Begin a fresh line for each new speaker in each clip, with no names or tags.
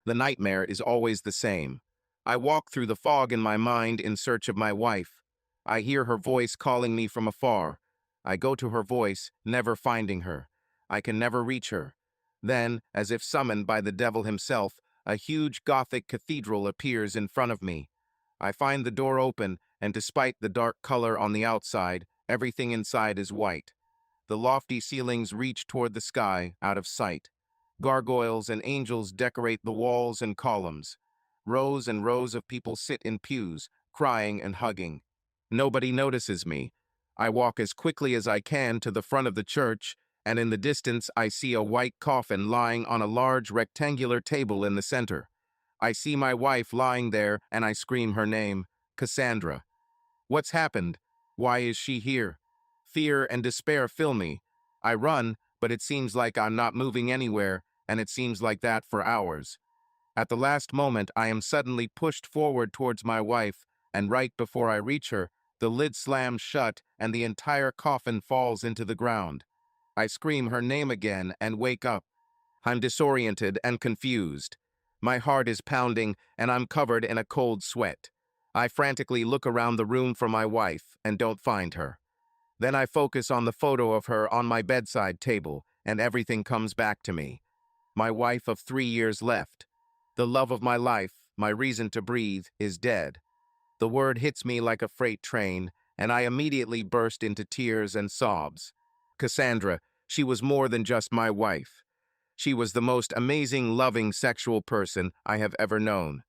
The nightmare is always the same. I walk through the fog in my mind in search of my wife. I hear her voice calling me from afar. I go to her voice, never finding her. I can never reach her. Then, as if summoned by the devil himself, a huge Gothic cathedral appears in front of me. I find the door open, and despite the dark color on the outside, everything inside is white. The lofty ceilings reach toward the sky, out of sight. Gargoyles and angels decorate the walls and columns. Rows and rows of people sit in pews, crying and hugging. Nobody notices me. I walk as quickly as I can to the front of the church, and in the distance I see a white coffin lying on a large rectangular table in the center. I see my wife lying there, and I scream her name, Cassandra. What's happened? Why is she here? Fear and despair fill me. I run, but it seems like I'm not moving anywhere, and it seems like that for hours. At the last moment, I am suddenly pushed forward towards my wife, and right before I reach her, the lid slams shut and the entire coffin falls into the ground. I scream her name again and wake up. I'm disoriented and confused. My heart is pounding, and I'm covered in a cold sweat. I frantically look around the room for my wife and don't find her. Then I focus on the photo of her on my bedside table, and everything comes back to me. My wife of 3 years left. The love of my life, my reason to breathe, is dead. The word hits me like a freight train, and I immediately burst into tears and sobs. Cassandra, she was more than just my wife. She was the most amazing, loving, sexual person I have ever known.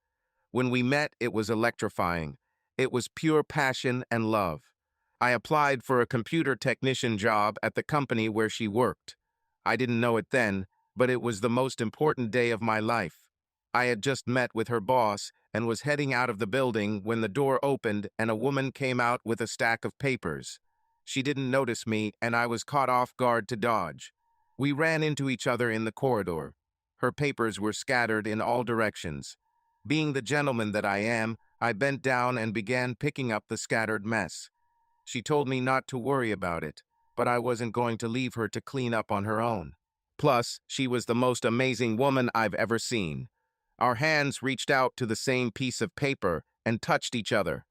When we met, it was electrifying. It was pure passion and love. I applied for a computer technician job at the company where she worked. I didn't know it then, but it was the most important day of my life. I had just met with her boss and was heading out of the building when the door opened and a woman came out with a stack of papers. She didn't notice me, and I was caught off guard to dodge. We ran into each other in the corridor. Her papers were scattered in all directions. Being the gentleman that I am, I bent down and began picking up the scattered mess. She told me not to worry about it, but I wasn't going to leave her to clean up on her own. Plus, she was the most amazing woman I've ever seen. Our hands reached out to the same piece of paper and touched each other.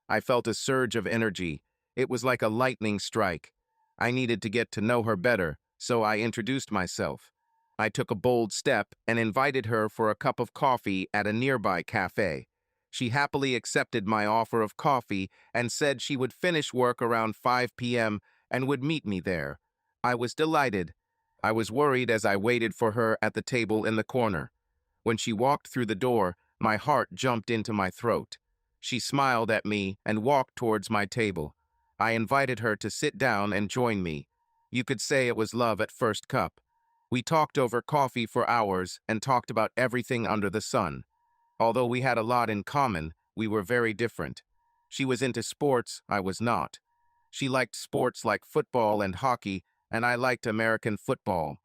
I felt a surge of energy. It was like a lightning strike. I needed to get to know her better, so I introduced myself. I took a bold step and invited her for a cup of coffee at a nearby cafe. She happily accepted my offer of coffee and said she would finish work around 5 p.m. and would meet me there. I was delighted. I was worried as I waited for her at the table in the corner. When she walked through the door, my heart jumped into my throat. She smiled at me and walked towards my table. I invited her to sit down and join me. You could say it was love at first cup. We talked over coffee for hours and talked about everything under the sun. Although we had a lot in common, we were very different. She was into sports, I was not. She liked sports like football and hockey, and I liked American football.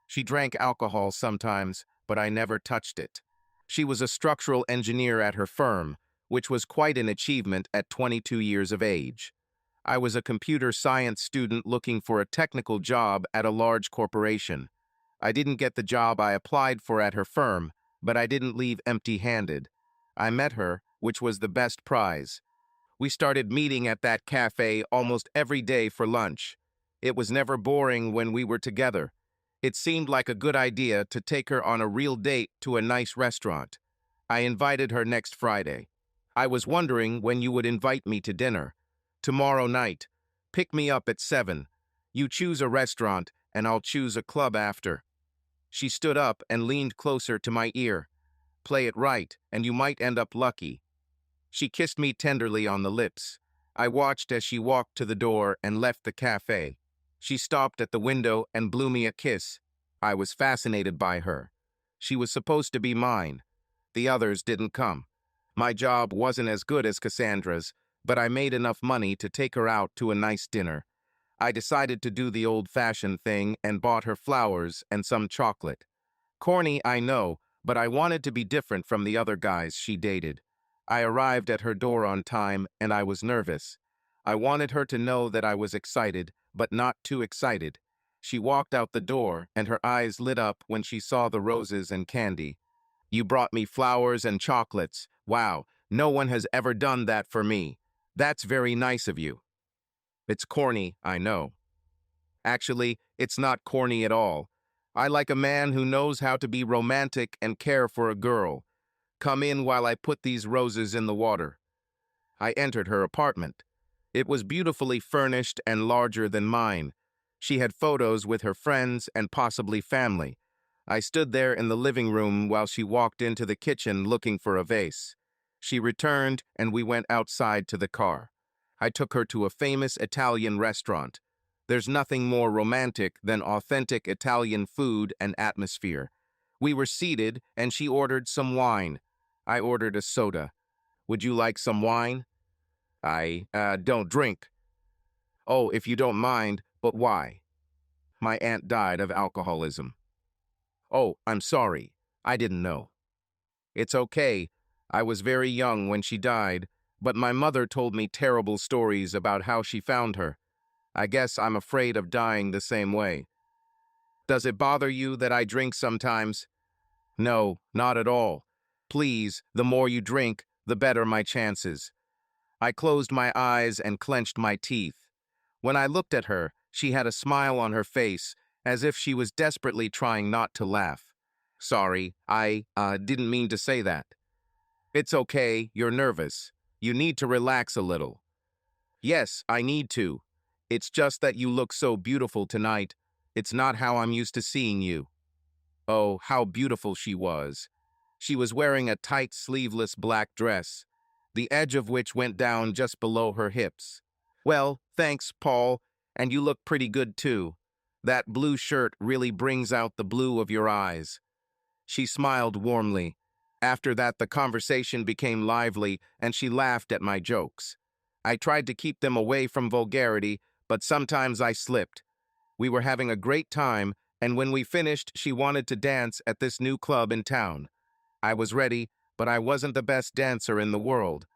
She drank alcohol sometimes, but I never touched it. She was a structural engineer at her firm, which was quite an achievement at 22 years of age. I was a computer science student looking for a technical job at a large corporation. I didn't get the job I applied for at her firm, but I didn't leave empty-handed. I met her, which was the best prize. We started meeting at that cafe almost every day for lunch. It was never boring when we were together. It seemed like a good idea to take her on a real date to a nice restaurant. I invited her next Friday. I was wondering when you would invite me to dinner. Tomorrow night. Pick me up at 7. You choose a restaurant, and I'll choose a club after. She stood up and leaned closer to my ear. Play it right, and you might end up lucky. She kissed me tenderly on the lips. I watched as she walked to the door and left the cafe. She stopped at the window and blew me a kiss. I was fascinated by her. She was supposed to be mine. The others didn't come. My job wasn't as good as Cassandra's, but I made enough money to take her out to a nice dinner. I decided to do the old-fashioned thing and bought her flowers and some chocolate. Corny, I know, but I wanted to be different from the other guys she dated. I arrived at her door on time, and I was nervous. I wanted her to know that I was excited, but not too excited. She walked out the door, and her eyes lit up when she saw the roses and candy. You brought me flowers and chocolates. Wow, no one has ever done that for me. That's very nice of you. It's corny, I know. Actually, it's not corny at all. I like a man who knows how to be romantic and care for a girl. Come in while I put these roses in the water. I entered her apartment. It was beautifully furnished and larger than mine. She had photos with her friends and possibly family. I stood there in the living room while she walked into the kitchen looking for a vase. She returned and we went outside to the car. I took her to a famous Italian restaurant. There's nothing more romantic than authentic Italian food and atmosphere. We were seated and she ordered some wine. I ordered a soda. Would you like some wine? I don't drink. Oh, if you don't mind, but why? My aunt died of alcoholism. Oh, I'm sorry. I didn't know. It's okay. I was very young when she died, but my mother told me terrible stories about how she found her. I guess I'm afraid of dying the same way. Does it bother you that I drink sometimes? No, not at all. Please, the more you drink, the better my chances. I closed my eyes and clenched my teeth. When I looked at her, she had a smile on her face, as if she was desperately trying not to laugh. Sorry, I didn't mean to say that. It's okay, you're nervous. You need to relax a little. Yes, I need to. It's just that you look so beautiful tonight. It's not how I'm used to seeing you. Oh, how beautiful she was. She was wearing a tight sleeveless black dress, the edge of which went down just below her hips. Well, thanks, Paul, and you look pretty good too. That blue shirt really brings out the blue of your eyes. She smiled warmly. After that, the conversation became lively, and she laughed at my jokes. I tried to keep them away from vulgarity, but sometimes I slipped. We were having a great time, and when we finished, she wanted to dance at this new club in town. I was ready, but I wasn't the best dancer in the world.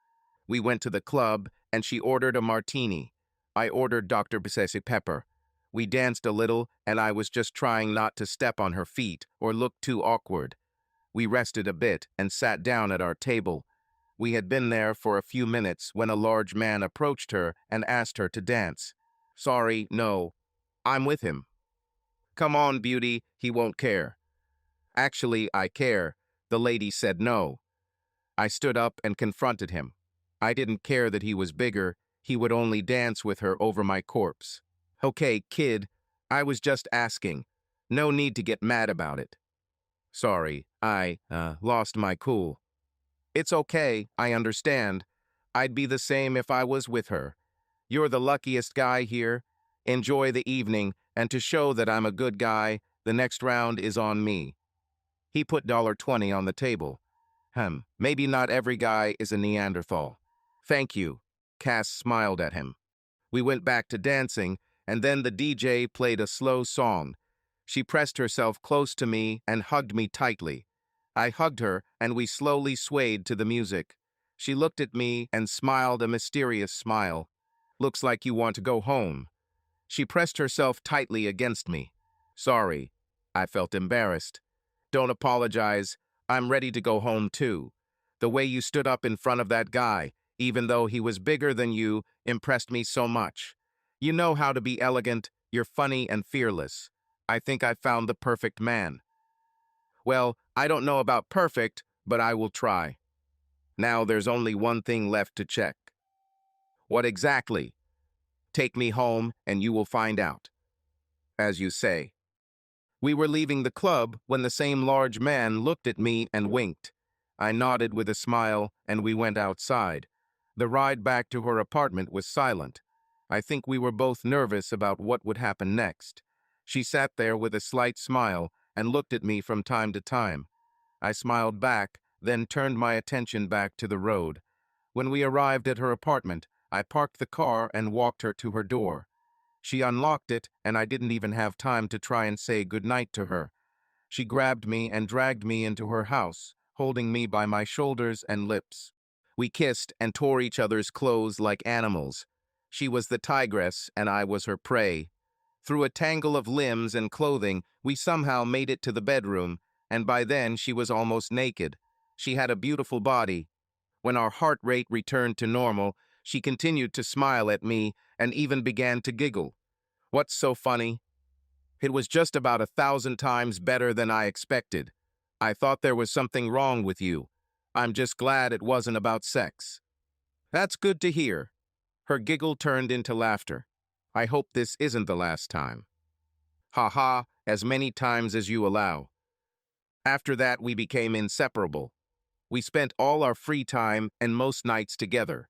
We went to the club, and she ordered a martini. I ordered Dr. Bissesi Pepper. We danced a little, and I was just trying not to step on her feet or look too awkward. We rested a bit and sat down at our table. We had been there for a few minutes when a large man approached her and asked her to dance. Sorry, no. I'm with him. Come on, beauty, he won't care. Actually, I care. The lady said no. I stood up and confronted him. I didn't care that he was bigger. He would only dance with her over my corpse. Okay, kid, I was just asking. No need to get mad about it. Sorry, I lost my cool. It's okay, I understand. I'd be the same if I was with her. You're the luckiest guy here. Enjoy the evening, and to show that I'm a good guy, the next round is on me. He put $20 on the table. Maybe not every guy is a Neanderthal. Thank you. Cass smiled at him. We went back to dancing, and then the DJ played a slow song. She pressed herself close to me and hugged me tightly. I hugged her, and we slowly swayed to the music. She looked at me and smiled a mysterious smile. Looks like you want to go home. She pressed herself tightly against me. Sorry. I felt embarrassed. Don't apologize. I'm ready to go home too. The way you stood up in front of that guy, even though he was bigger than you, impressed me so much. You know how to be elegant, you're funny and fearless. I think I found the perfect man. Well, I don't know about perfect, but I will try. Now there's only one thing left to check. What exactly? Take me home and you will find out. As you say. We were leaving the club when the same large man looked at me and winked. I nodded with a smile and we went outside. The ride back to her apartment was silent. I think we were both nervous about what would happen next. She sat there with a slight smile and looked at me from time to time. I smiled back, then turned my attention back to the road. When we arrived at her apartment, I parked the car and walked her to her door. She unlocked it, and I didn't even have time to try and say goodnight to her. She grabbed me and dragged me into her house, holding me by my shoulders and lips. We kissed and tore each other's clothes like animals. She was the tigress, and I was her prey. Through a tangle of limbs and clothing, we somehow made it to the bedroom, and by then she was almost naked. She had a beautiful body. When our heart rate returned to normal, she continued to smile at me and even began to giggle. What's so funny? It was just about 1,000 times better than I expected. I thought there was something wrong with you. I'm just glad it wasn't about sex. That's good to hear. Her giggle turned into laughter. I hope this isn't the last time. Ha ha, as many times as you allow. After that, we became inseparable. We spent all our free time and most nights together.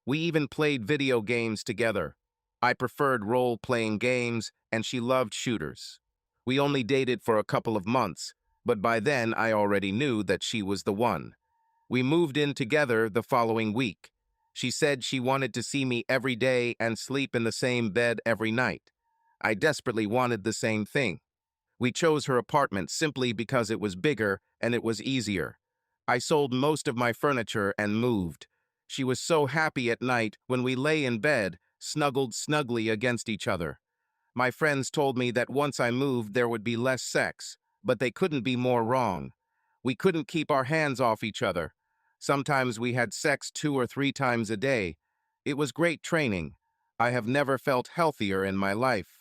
We even played video games together. I preferred role-playing games, and she loved shooters. We only dated for a couple of months, but by then I already knew that she was the one. We moved in together the following week. She said she wanted to see me every day and sleep in the same bed every night. I desperately wanted the same thing. We chose her apartment simply because it was bigger and it was easier. I sold most of my furniture and moved. She was so happy at night when we lay in bed, snuggled snugly against each other. My friends told me that once I moved there would be less sex, but they couldn't be more wrong. We couldn't keep our hands off each other. Sometimes we had sex 2 or 3 times a day. It was great training. I have never felt healthier in my life.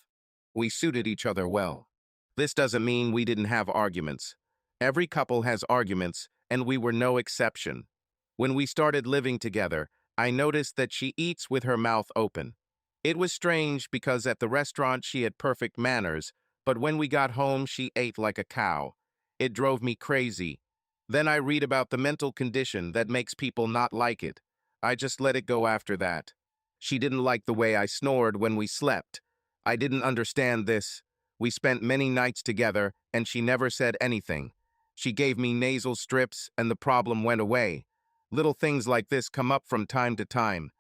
We suited each other well. This doesn't mean we didn't have arguments. Every couple has arguments, and we were no exception. When we started living together, I noticed that she eats with her mouth open. It was strange because at the restaurant she had perfect manners, but when we got home she ate like a cow. It drove me crazy. Then I read about the mental condition that makes people not like it. I just let it go after that. She didn't like the way I snored when we slept. I didn't understand this. We spent many nights together, and she never said anything. She gave me nasal strips, and the problem went away. Little things like this come up from time to time.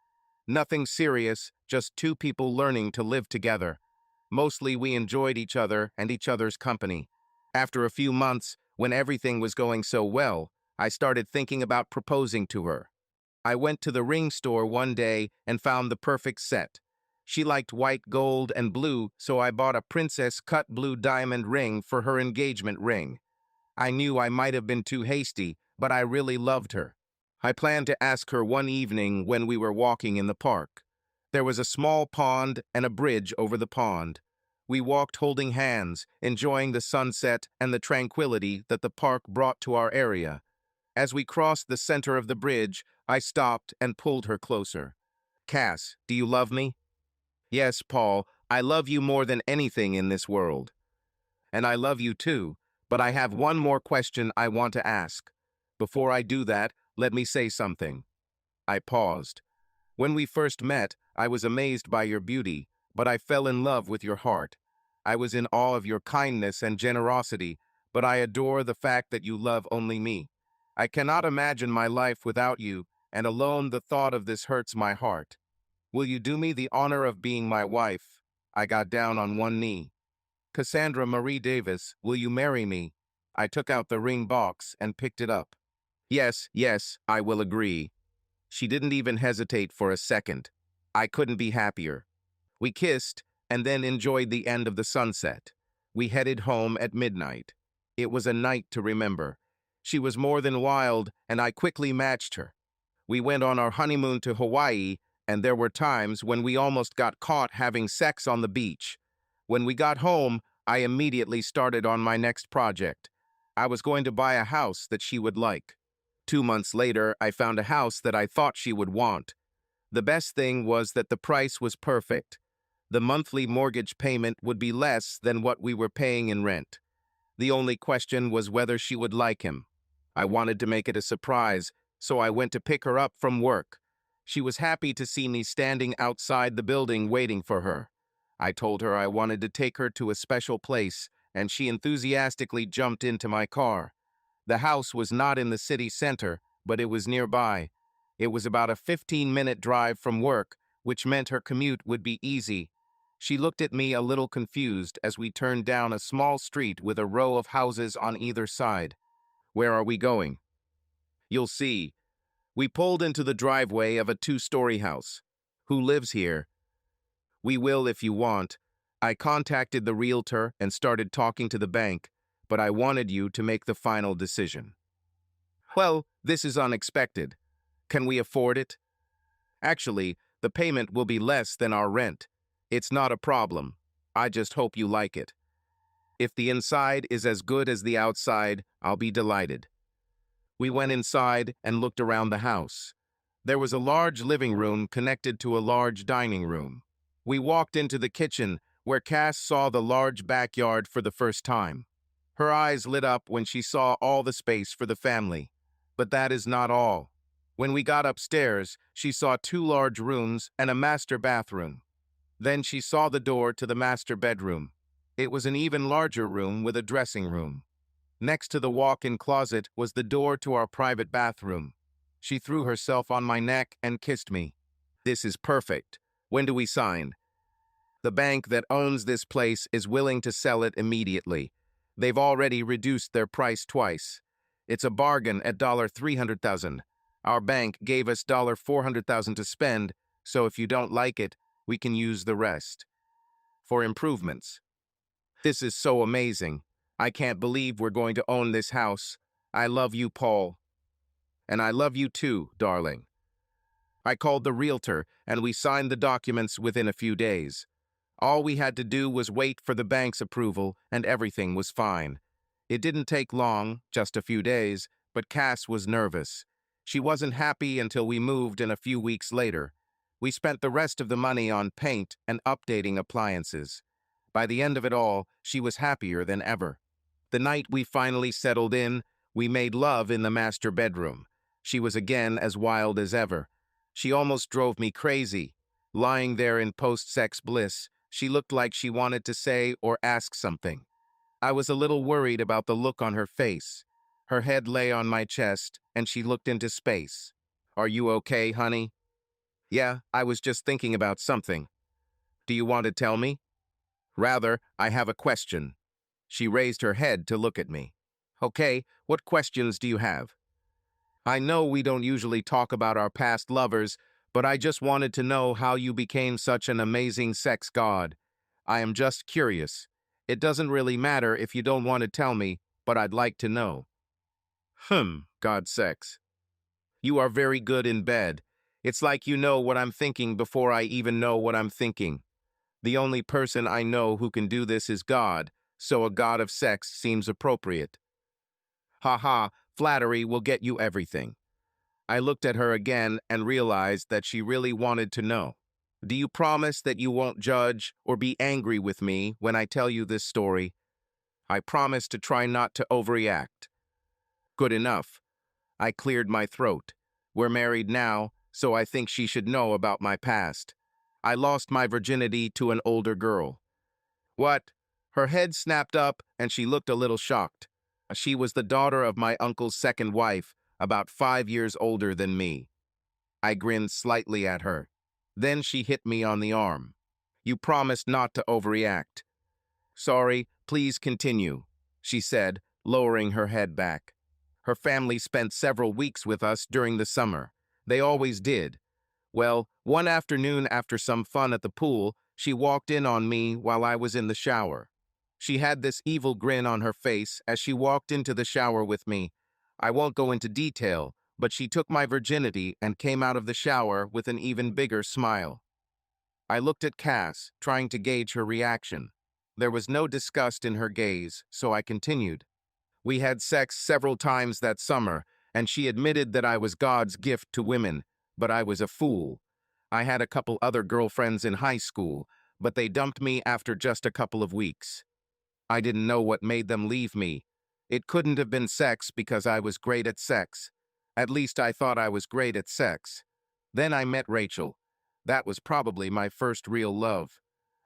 Nothing serious, just two people learning to live together. Mostly we enjoyed each other and each other's company. After a few months, when everything was going so well, I started thinking about proposing to her. I went to the ring store one day and found the perfect set. She liked white, gold, and blue, so I bought a princess cut blue diamond ring for her engagement ring. I knew I might have been too hasty, but I really loved her. I planned to ask her one evening when we were walking in the park. There was a small pond and a bridge over the pond. We walked holding hands, enjoying the sunset and the tranquility that the park brought to our area. As we crossed the center of the bridge, I stopped and pulled her closer. Cass, do you love me? Yes, Paul, I love you more than anything in this world. And I love you too, but I have one more question I want to ask. Before I do that, let me say something. I paused. When we first met, I was amazed by your beauty, but I fell in love with your heart. I was in awe of your kindness and generosity, but I adore the fact that you love only me. I cannot imagine my life without you, and alone the thought of this hurts my heart. Will you do me the honor of being my wife? I got down on one knee. Cassandra Marie Davis, will you marry me? I took out the ring box and picked it up. Yes, yes, I will agree. She didn't even hesitate for a second. I couldn't be happier. We kissed and then enjoyed the end of the sunset. We headed home at midnight. It was a night to remember. She was more than wild, and I quickly matched her. We went on our honeymoon to Hawaii, and there were times when we almost got caught having sex on the beach. When we got home, I immediately started on my next project. I was going to buy a house that she would like. 2 months later, I found a house that I thought she would want. The best thing was that the price was perfect. The monthly mortgage payment would be less than what we were paying in rent. The only question was whether she would like him. I wanted to make it a surprise, so I went to pick her up from work. She was happy to see me standing outside the building waiting for her. I told her I wanted to take her to a special place, and she enthusiastically jumped into my car. The house was not in the city center, but it was nearby. It was about a 15-minute drive from work, which meant her commute would be easy. She looked at me a little confused as we turned down a small street with a row of houses on either side. Where are we going? You'll see. We pulled into the driveway of a 2-story house. Who lives here? We will if you want. I contacted the realtor and started talking to the bank, but I wanted you to make the final decision. Well, this is unexpected. Can we afford it? Actually, the payment will be less than our rent. It's not a problem. I just hope you like it. If the inside is as good as the outside, I'll be delighted. We went inside and looked around the house. There was a large living room connected to a large dining room. We walked into the kitchen, where Cass saw the large backyard for the first time. Her eyes lit up when she saw all the space for the family. But that is not all. When we got upstairs, she saw 2 large rooms and a master bathroom. Then she saw the door to the master bedroom. It was an even larger room with a dressing room. Next to the walk-in closet was the door to our private bathroom. She threw herself on my neck and kissed me. This is perfect. When do we sign? The bank that owns this place is willing to sell it immediately. They've already reduced their price twice. It's a bargain at $300,000. Our bank gave us $400,000 to spend, so if you don't like it, we can use the rest for improvements. This is so amazing. I can't believe we're going to own this house. I love you, Paul. And I love you too, darling. I called the realtor, and we signed the documents within a few days. All we had to do was wait for the bank's approval, and everything was fine. It didn't take long, just a few days, but Cass was nervous. She wasn't happy until we moved in a few weeks later. We spent the rest of the money on paint and updating appliances. By the end of it all, she was happier than ever. The night we finally settled in, we made love in the master bedroom. She was again as wild as ever. She almost drove me crazy. Lying there in post-sex bliss, she looked like she wanted to say or ask something. I was a little worried about the look on her face. Her head lay on my chest, and she looked into space. Are you okay, honey? Yeah, I was just thinking about something. Do you want to tell me? Rather, I have a question. She raised her head to look at me. Okay, what questions do you have? I know we don't usually talk about our past lovers, but I just wanted to know how you became such an amazing sex god. I am just curious. It doesn't really matter if you don't want to tell me, but I'd like to know. God sex. You are very good in bed. It's like you know what I'm thinking before I even know what I'm thinking. The only person I know who can do this is God, so a god of sex seems appropriate. Ha ha, flattery will get you everything. I looked at her again and realized that she really wanted to know. Do you promise that you won't judge or be angry with me when I tell you this story? I promise to try not to overreact. Good enough. I cleared my throat. We're married now, so I think she should know about my past. I lost my virginity to an older girl. What? Her head snapped up and she looked a little shocked. She was the daughter of my uncle's second wife, about 5 years older than me. I grinned slightly at her. Then she hit me on the arm. You promised not to overreact. Sorry, please continue, she said, lowering her head back. Her family spent several weeks with us during the summer. They always did. Well, one afternoon after some fun at the pool, she walked in on me while I was in the shower. She had this evil grin on her face as she walked into the shower with me. I won't go into detail, but she took my virginity and came out of the shower with an even bigger smile. I looked at Cass, trying to gauge her reaction. There was no disgust in her gaze, so I continued. We had sex several times that summer, and she admitted that I was God's gift to women, but I was a fool. I had a couple other girlfriends in high school, but they dumped me after just a couple of weeks. I didn't know what made them leave me. It couldn't have been sex because I was great at sex. At least I thought I was great at sex. Then I met Rachel. That was probably my first real love.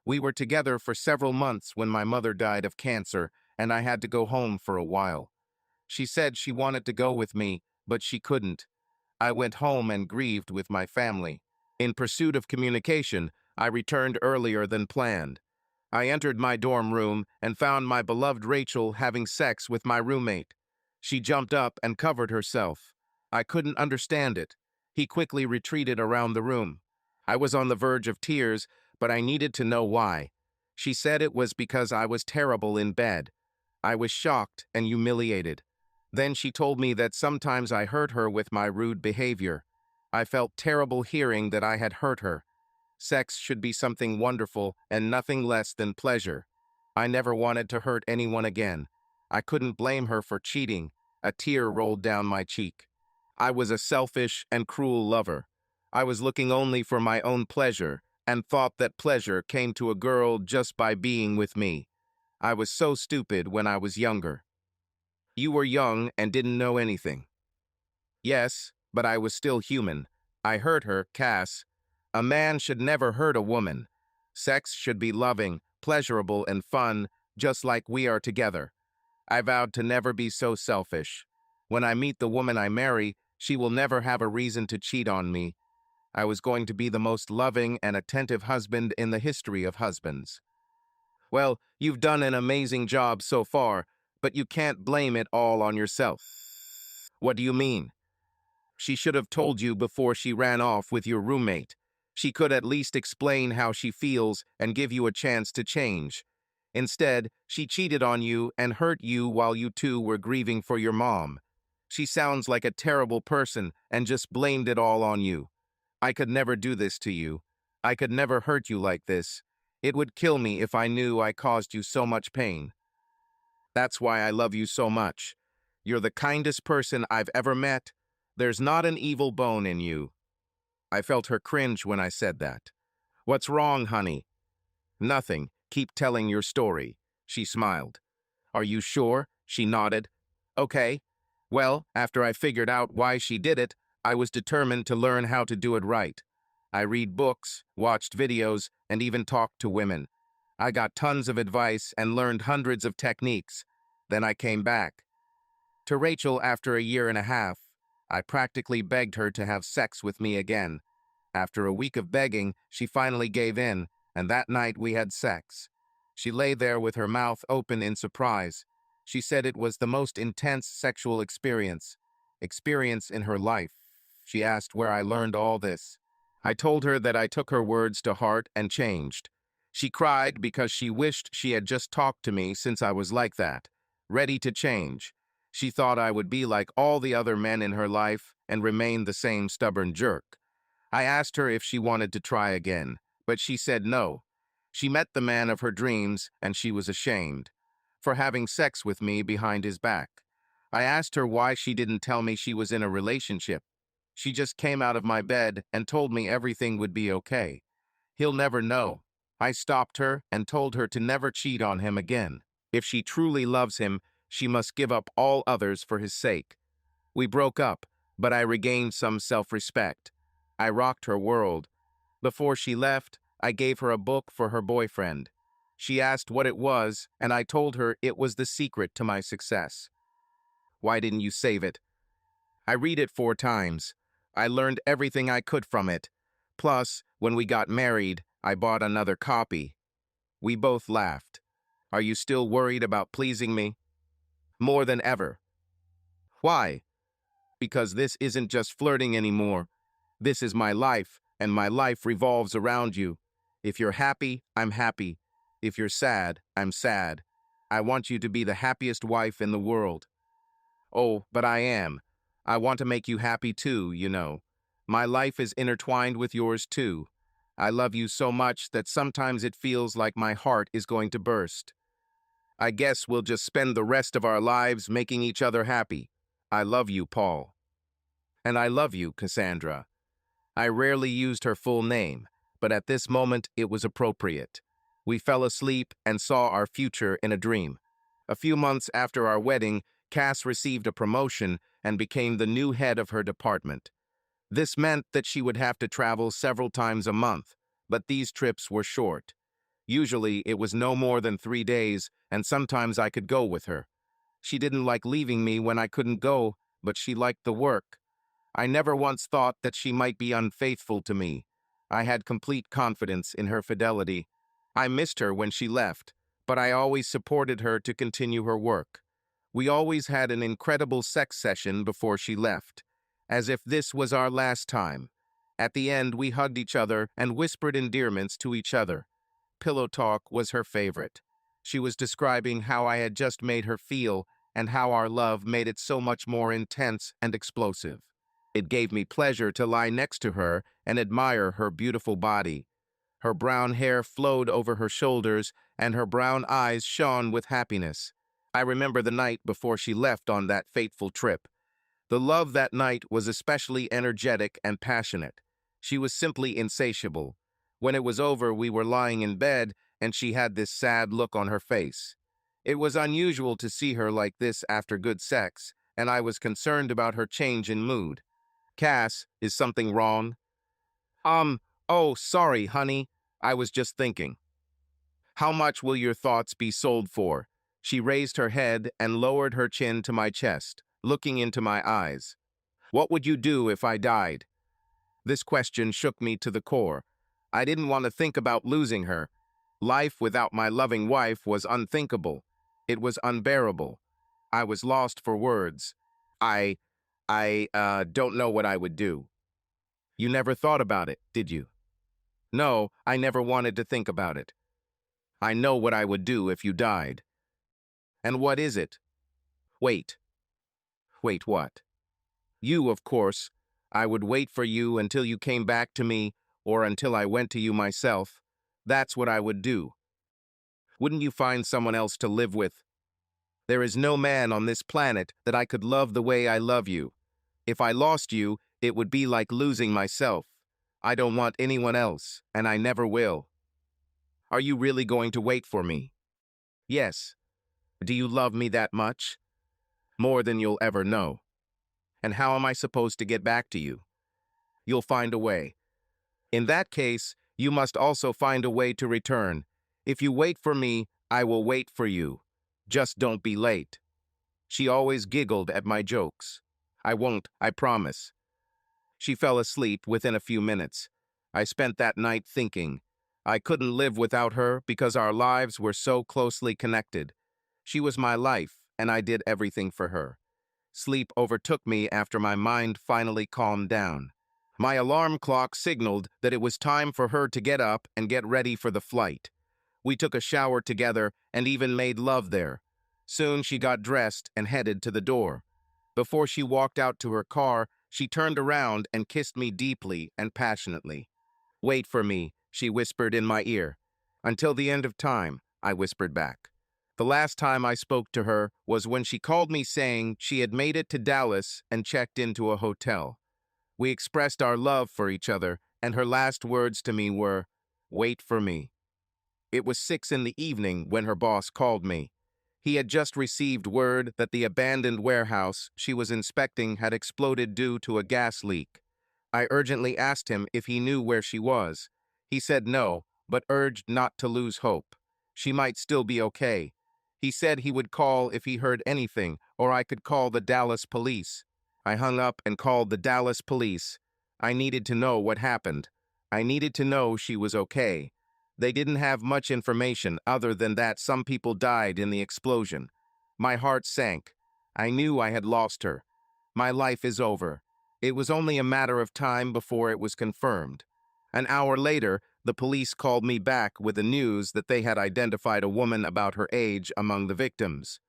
We were together for several months when my mother died of cancer, and I had to go home for a while. She said she wanted to go with me, but she couldn't. I went home and grieved with my family. In pursuit of communication, I returned earlier than planned. I entered my dorm room and found my beloved Rachel having sex with my roommate. She jumped up and covered herself. I couldn't understand it. He quickly retreated around the room. I was on the verge of tears, but I needed to know why. She said it was because I was terrible in bed. I was shocked and humiliated. Then she told me that sometimes I hurt her with my rude behavior. I felt terrible hearing that I had hurt her. Sex should be something wonderful and nothing less than pleasure. I never wanted to hurt anyone again. I couldn't blame her for cheating. A tear rolled down my cheek. I was a selfish and cruel lover. I was looking only for my own pleasure and thought that pleasure came to a girl just by being with me. I was so stupid when I was younger. You were young and didn't know anything. Yes, but I was still human. I hurt her, Cass. A man should never hurt a woman. Sex should be loving, pleasurable, and fun, just like we are together. I vowed to never be so selfish. When I meet the woman I marry, she will never have a reason to cheat on me. I was going to be the most loving and attentive husband in the history of husbands. Well, you've done an amazing job so far, but you can't blame it all on yourself. What do you mean? She should have told you before she ran off with your roommate. She could at least explain how she feels and give you a chance to change. Instead, she cheated on you and hurt you while you two were grieving for your mom. She sounds like a terrible person and just blamed it all on you. I could never do this to you. I could never hurt you like this. It would kill me if I knew I caused you so much pain. That's why I love you so much. You're the kindest person I've ever met. There's not an evil bone in you. I felt her cringe when I said that. What's wrong, honey? Nothing. Keep telling your story. She smiled. Are you sure? She nodded. Okay. Well, after I figured out why she did it, I was determined to learn how to do it right. I read books, watched videos, and even talked to women. I got tons of advice and learned hundreds of techniques. Then I came back to Rachel after a year and a half. I practically begged her to have sex with me again. After a week of begging, she finally gave in, and that night we had sex. She lay there with her mouth open in surprise. She said it was the most intense sexual experience in her life. She asked where I learned all this. I told her that I took her words to heart and changed. She cried because she wished she had just talked to me since I was like that, ready to change. She thought I would be like all the other men in her life and remain the same stubborn jerk. I asked her if she wanted to try again, but she said no. She met the man of her dreams, and she was ashamed for having sex with me behind his back. I asked her why she didn't tell me she was in a relationship. She just came out of my bed and told me everything would be okay. He'll never know. I stopped her and told her to never cheat on him again. If she truly loves him, she must give up all others for his sake. We broke up, but I regained some self-respect. I rocked her world. Before she left, I gave her a book for her boyfriend. She asked what it was, and I told her it was the secret to my success. Why didn't you save it? I read it 4 times. I learned everything I could from it. Plus, when we got married, I bought another copy. We both laughed. Are you still worried about pleasing me? More than ever. Why? Because this isn't just flirting anymore. This is my life, and my life revolves around you. If you're happy, I'm happy. If you're sad, I'm sad. I want you to be the happiest wife in the world. Oh, but I am. I want to make you happy too, you know. My life is intertwined with yours too. I love you so much that sometimes it feels like my heart is going to burst. I guess we'll just spend the rest of our lives making each other happy. I love you, Paul. And I love you, Cassandra. I rarely used her full name, but at this moment it was appropriate. We fell asleep and saw our future in a dream. A few months after our wedding, Cass received a promotion and became the new head of her department. This meant that she would have to travel several times a month, but these trips were short. Usually it was no more than 3 days, and sometimes I could go with her. She didn't like leaving me when I couldn't go, but she liked the work. I never once thought that she might be unfaithful to me. I had complete confidence in her fidelity. I missed her when she left, but I always supported her to continue her work. We always had an incredible sex session before she left, as if this was our last time. At the end, we hugged each other and whispered endearments to each other. Pillow talk was her favorite. She was describing how I had just made her feel and how our love made it so much more intense and explosive. It gave me pleasure to lie next to her and admire her beautiful body. Her brown hair flowed over her shoulders, and her brown eyes shone with happiness. I remember the night before she left on that fateful trip. The love that night was especially energetic and passionate. She was simply insatiable. When it was over, we were lying in bed, and she had this sad look on her face. It was unusual to see her like this after good sex, and I was concerned about her change in mood. Cass, is something wrong? Oh, sorry, honey. I was just thinking. How much will your thoughts be sold for? She raised her head and lowered her chin to my chest, looking into my eyes. What would you do if I died? This question shook me to the core. I didn't want to think about losing her. Life without my loving wife was unthinkable. It was unbearable. I was lost for words. I, I don't know what I would do. You never thought about it, did you? No, I never wanted to think about it. I know what I would do if you died. And what is it? Wait. Wait what? You, of course. I would wait for you until you came back to me, or until I went to you myself. That's what I would do. Wouldn't you find someone else to live with? There is no man on this planet that I could love the way I love you. If I lost you, it would be like losing myself. I don't want anyone else, and I never will. Are you really going to wait for me? Yes. Do you love me that much? More than you'll ever know. And how am I supposed to get back to you? You'll find a way. In that case, you must also find a way to return. If you wait for me, I will wait for you. Just don't be late. She always giggled at my jokes. I won't, I promise. She fell asleep within a few minutes. I spent that night thinking. I couldn't live without her because our lives were so closely connected. She was my life, and I did everything for her. Sleep overtook me after my mind finally calmed down. My alarm clock signaled that it was time for her to get up and get ready for the flight. We took a shower together and even made love there. Soon she got dressed and headed to the door. Before she walked out to her car, she turned around and kissed me deeply and passionately. Wait for me, she whispered in my ear. Until the end of time, I whispered back. The last time I spoke to her was when she called me saying she had made it to Dallas and checked into a hotel. We expressed our love for each other, and her last words to me were, "Wait for me." It was 6 in the evening when her boss called me. He had just received word that the abandoned warehouse she was inspecting had exploded due to a gas leak. I urgently asked him if he knew where she was. He said no, but urged not to lose hope. She might still be okay. He said he would call if he heard anything, or I could call the Dallas police. I hung up and called the Dallas police. I needed to know what happened. I needed to know she was okay. They didn't have much information other than that some people died in the explosion. My heart sank. I knew I had lost her. My life is over. It was only a matter of time before it was confirmed. An hour later, the police called me back with the news that they had identified a woman about her age among the victims.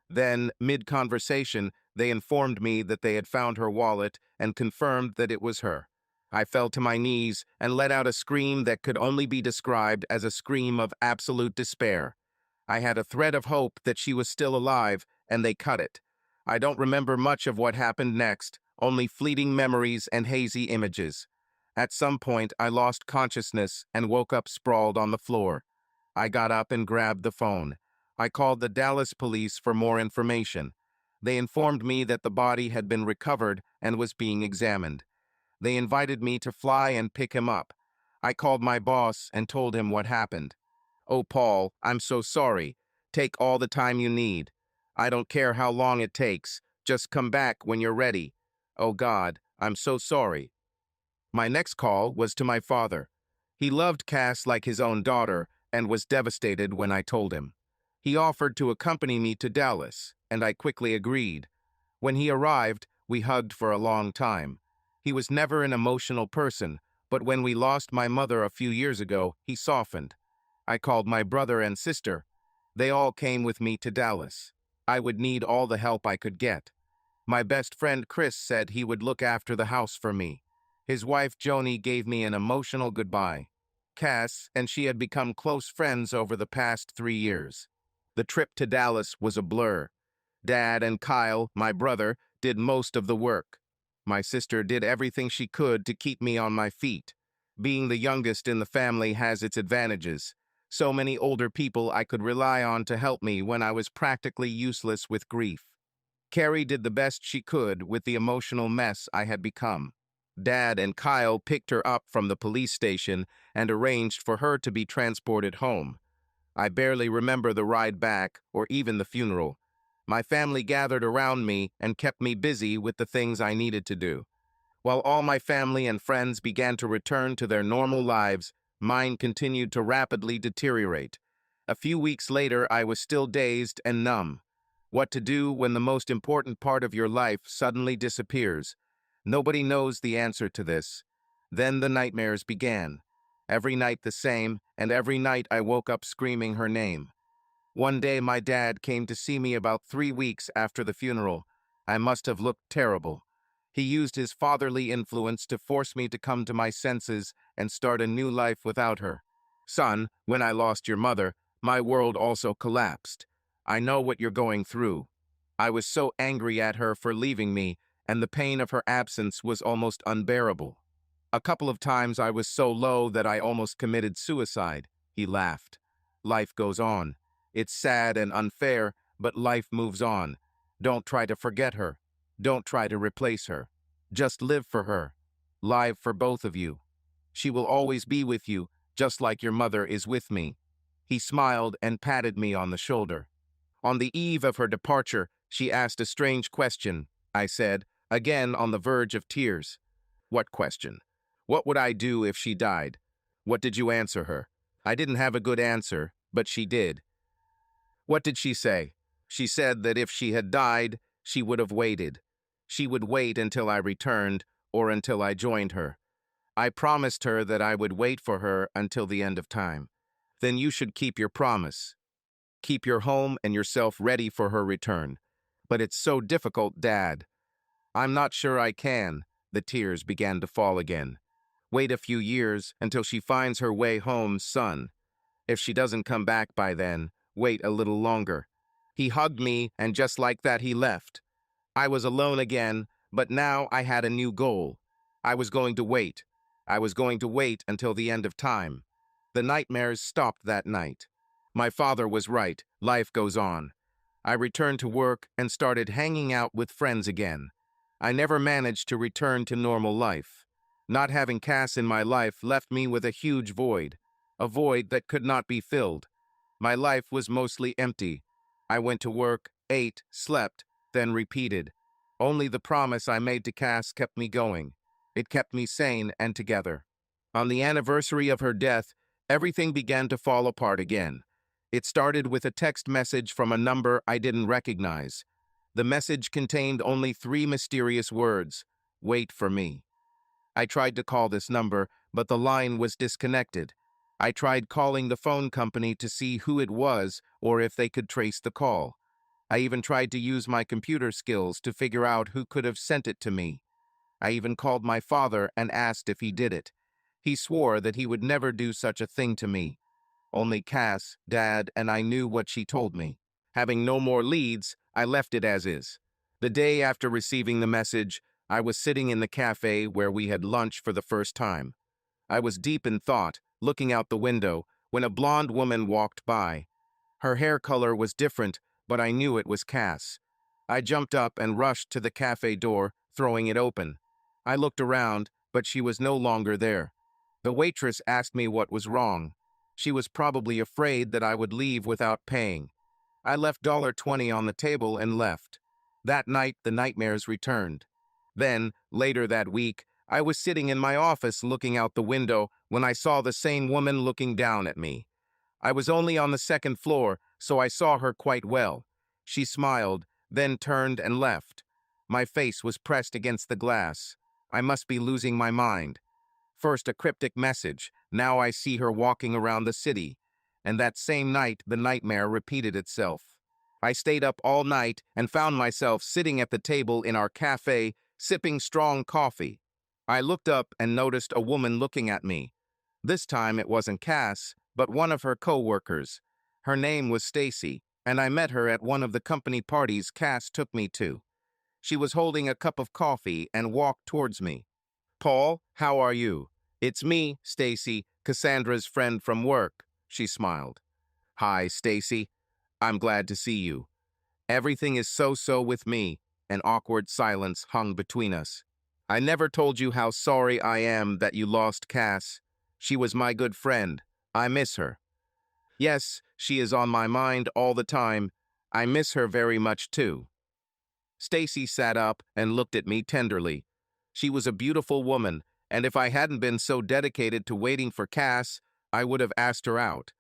Then, mid-conversation, they informed me that they had found her wallet and confirmed that it was her. I fell to my knees and let out a scream that could only be described as a scream of absolute despair. I had a thread of hope that she was still alive, and they cut it. I don't remember much of what happened next, only fleeting memories and hazy images. At some point, I lost consciousness and woke up sprawled on the floor. I got up and grabbed the phone. I called the Dallas police for more information. They informed me that the body had been recovered and was being examined. They invited me to fly and pick him up. I called my boss and told him what happened. "Oh, Paul, I'm so sorry. Take all the time you need. I don't care how long it takes. Just come back when you're ready. Oh, God, I'm so sorry." My next call was to my father. He loved Cass like his own daughter and was devastated when I told him. He offered to accompany me to Dallas, and I quickly agreed. When he arrived, we hugged for a long time. He was never an emotional person, but when we lost my mother a few years ago, he softened. I called my brother and sister. They all came with me to Dallas. I would need all the help I could get. My best friend Chris said he would look after the house for me. His wife Joni gave me an emotional goodbye. Cass and she had become close friends over the past 3 years. The trip to Dallas was a blur. Dad and Kyle, my brother, did most of the work. My sister did everything she could to keep me on my feet. Being the youngest in the family has its advantages. So many older people I could rely on to help me when I was practically useless with grief. Carrie did the best she could with the emotional mess I had become. Dad and Kyle picked her up from the police station and arranged for her to be transported home. I barely remember the ride back or even the funeral. My family gathered around me and kept me busy with the things I needed to do. While all my family and friends began to return to their normal lives, mine continued to rapidly deteriorate. A few weeks later, I was still dazed and numb. What to do when the most important part of your life suddenly disappears? Nobody knows the answer to this. Then the nightmares began. Every night the same, and every night I woke up screaming her name. One day my dad came to see me about 3 weeks after the funeral. I must have looked terrible. He used his fatherly influence to force me to come to my senses and start a new life without her. Son, when I lost your mother, my world also collapsed. I know what you're going through. I was so angry at her for leaving me, and the pain of her absence was almost unbearable. A couple of times I was so low that I almost committed suicide. He laughed. Life goes on. It's sad and unfair, but life moves on. Don't try to forget her. Don't try to replace her. Just live for her. Live for both of you. She will always be with you, just like your mother is with me. He smiled and patted me on the shoulder. On the eve of her departure, she asked a strange question, I said, again on the verge of tears. What question? What would I do if she died? What did you answer her? I didn't have a good answer, but she did. What did she say? She said that if she had died, she would have waited. She would wait until I returned or until I joined her. I promised her that I would wait for her until the end of time. Then you should keep your promise. Keep your home and yourself ready for her return. But it's so difficult, Dad. I'm not sure I can. The tears began to fall again. Wait a few years until she finds her way home, son. If she doesn't come back by then, wait a little longer. He hugged me, and just like that he left. I was alone again, but now I had a new goal. I was going to wait. I was going to wait until the end of time. The nightmares stopped that night. My father was right. Life goes on. I returned to work and started hanging out with friends again. I never managed to return to normal life. Not having Cass in my life left me with a huge void, a void that could not be filled. My life was mostly empty. I went to work, ate, slept, then repeated. Only the promise I made to Cass kept me going. It kept me sane and together. On the anniversary of her death, everything began to fall apart again. It started with a text message from a number I didn't recognize. The message contained only 3 mysterious words: "Wait for me." I tried to call this number, but the line was disconnected. I tried calling the phone company to see who it was or if they could trace the call. I even tried to use my computer skills to figure out who could have sent it to me. I even called my father and asked if he did it. He swore that he would never do such a thing to me. Only Cass, Dad, and I knew what she told me. Having no more leads, I left it as is. The day after receiving the message, I was sitting in the cafe where we had lunch for the first time. I was deep in thought, looking out the window, when a blonde woman walked by. Her hair color was different, but I knew it was Cass. I jumped up and rushed to the cafe door, throwing it open. I looked around, but she was no longer there. The waitress asked me what was wrong. She was probably afraid that I would leave without paying. I left $20 on the table and left. That night, the nightmares returned. Then, later that week, I was sitting in my office looking out the window when I saw the same woman looking down at me. I was only on the second floor, so I saw her quite well. She smiled, then turned and left. My face was pressed against the glass. I must be losing my mind. First a cryptic message, now I see her walking around the city. and that same night the nightmare repeated itself. I stayed up all night and found myself sitting at the table in our cafe, sipping strong coffee. I looked up and noticed a woman looking at me. This time it wasn't Cass, but one of her co-workers. Her name was Stacy, and I met her at one of the company parties Cass took me to. She was holding a cup of coffee and walked towards me. "Paul, how are you?" "It's me, Stacy, Cassandra's friend from work," she smiled. "Hi, Stacy. I'm glad to see you." "Everything is so-so with me." An awkward silence hung between us. "I never told you how sorry I am that you lost Cass. She was my good friend. I miss her." "Yes, she is on my mind all the time. I miss her very much too." Stacy sat up and looked at me tenderly. She was a beautiful woman, and if I hadn't been so dedicated to waiting for Cass, I would have asked her out.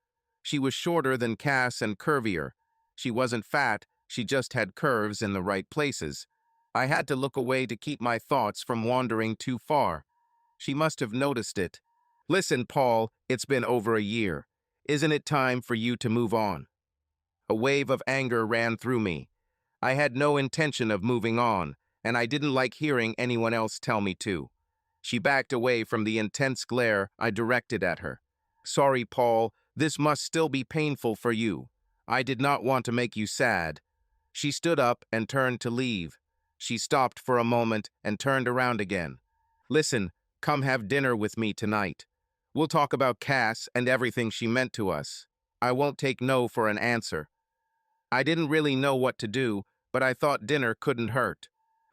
She was shorter than Cass and curvier. She wasn't fat, she just had curves in the right places. I had to look away to keep my thoughts from wandering too far. She must have noticed it. "Listen, Paul, it's been over a year. Isn't it time for you to move on?" A wave of anger ran through me. I had no intention of moving on, and I didn't like hearing anyone else tell me to. She backed away from the intense glare I directed at her. "Sorry, Paul, this must still be painful for you. I did not want to make you sad." She stood up and turned to leave. She stopped for a moment and turned around again. "Listen, come have dinner with me tonight. We'll talk about Cass and everything she meant to us. I won't take no for an answer." I didn't really know what to do, but I thought dinner couldn't hurt.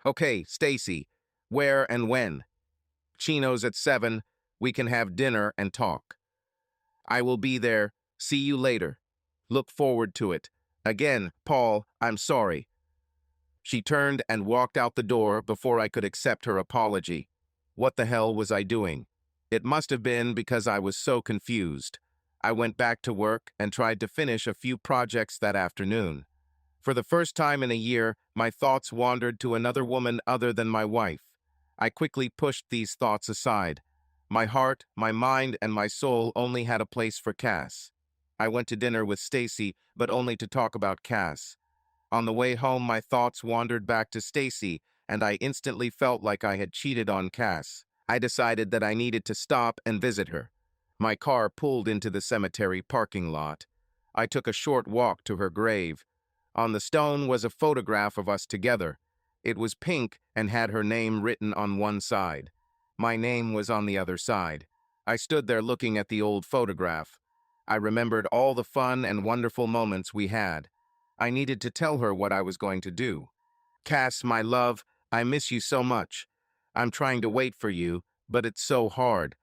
"Okay, Stacy, where and when?" "Chino's at 7. We can have dinner and talk." "I will be there. See you later." "Look forward to it." "Again, Paul, I'm sorry." She turned and walked out the door before I could accept her apology. What the hell was I doing? It must have been because I was so confused. I went back to work and tried to finish a few projects that afternoon. For the first time in a year, my thoughts wandered to another woman other than my wife. I quickly pushed these thoughts aside. My heart, my mind, and my soul only had a place for Cass. I went to dinner with Stacy, but only to talk about Cass. On the way home, my thoughts wandered back to Stacy, and I instantly felt like I had cheated on Cass. I decided that I needed to stop and visit her. My car pulled into the cemetery parking lot. I took a short walk to her grave. On the stone was a photograph of us together. It was pink and had her name written on one side. My name was on the other side. I stood there looking at the old photograph. I remembered all the fun and wonderful moments we had. I needed to tell her what I was going to do. "Cass, my love, I miss you so much. I'm trying to wait for you, but it's so hard.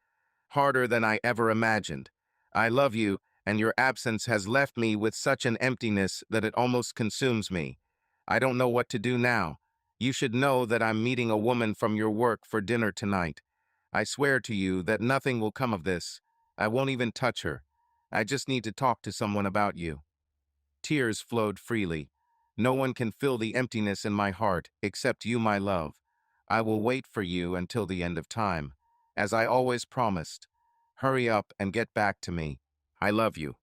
Harder than I ever imagined. I love you, and your absence has left me with such an emptiness that it almost consumes me. I don't know what to do now. You should know that I'm meeting a woman from your work for dinner tonight. I swear to you that nothing will come of this. I won't even touch her. I just need to talk to someone about you." Tears flowed freely. "No one can fill the emptiness in my heart except you, my love. I will wait for you until the end of time, as I always promised. Hurry up and get back to me. I love you."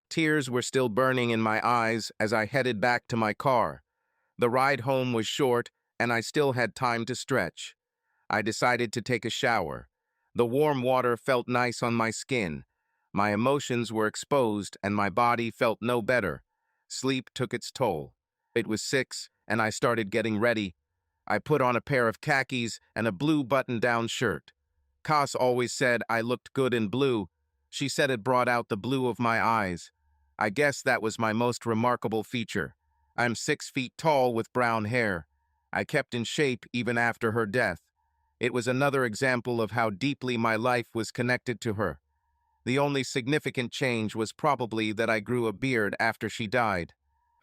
Tears were still burning in my eyes as I headed back to my car. The ride home was short, and I still had time to stretch. I decided to take a shower. The warm water felt nice on my skin. My emotions were exposed, and my body felt no better. Sleep took its toll. It was 6, and I started getting ready. I put on a pair of khakis and a blue button-down shirt. Cass always said I looked good in blue. She said it brought out the blue of my eyes. I guess that was my most remarkable feature. I'm 6 feet tall with brown hair. I kept in shape even after her death. It was another example of how deeply my life was connected to her. The only significant change was probably that I grew a beard after she died.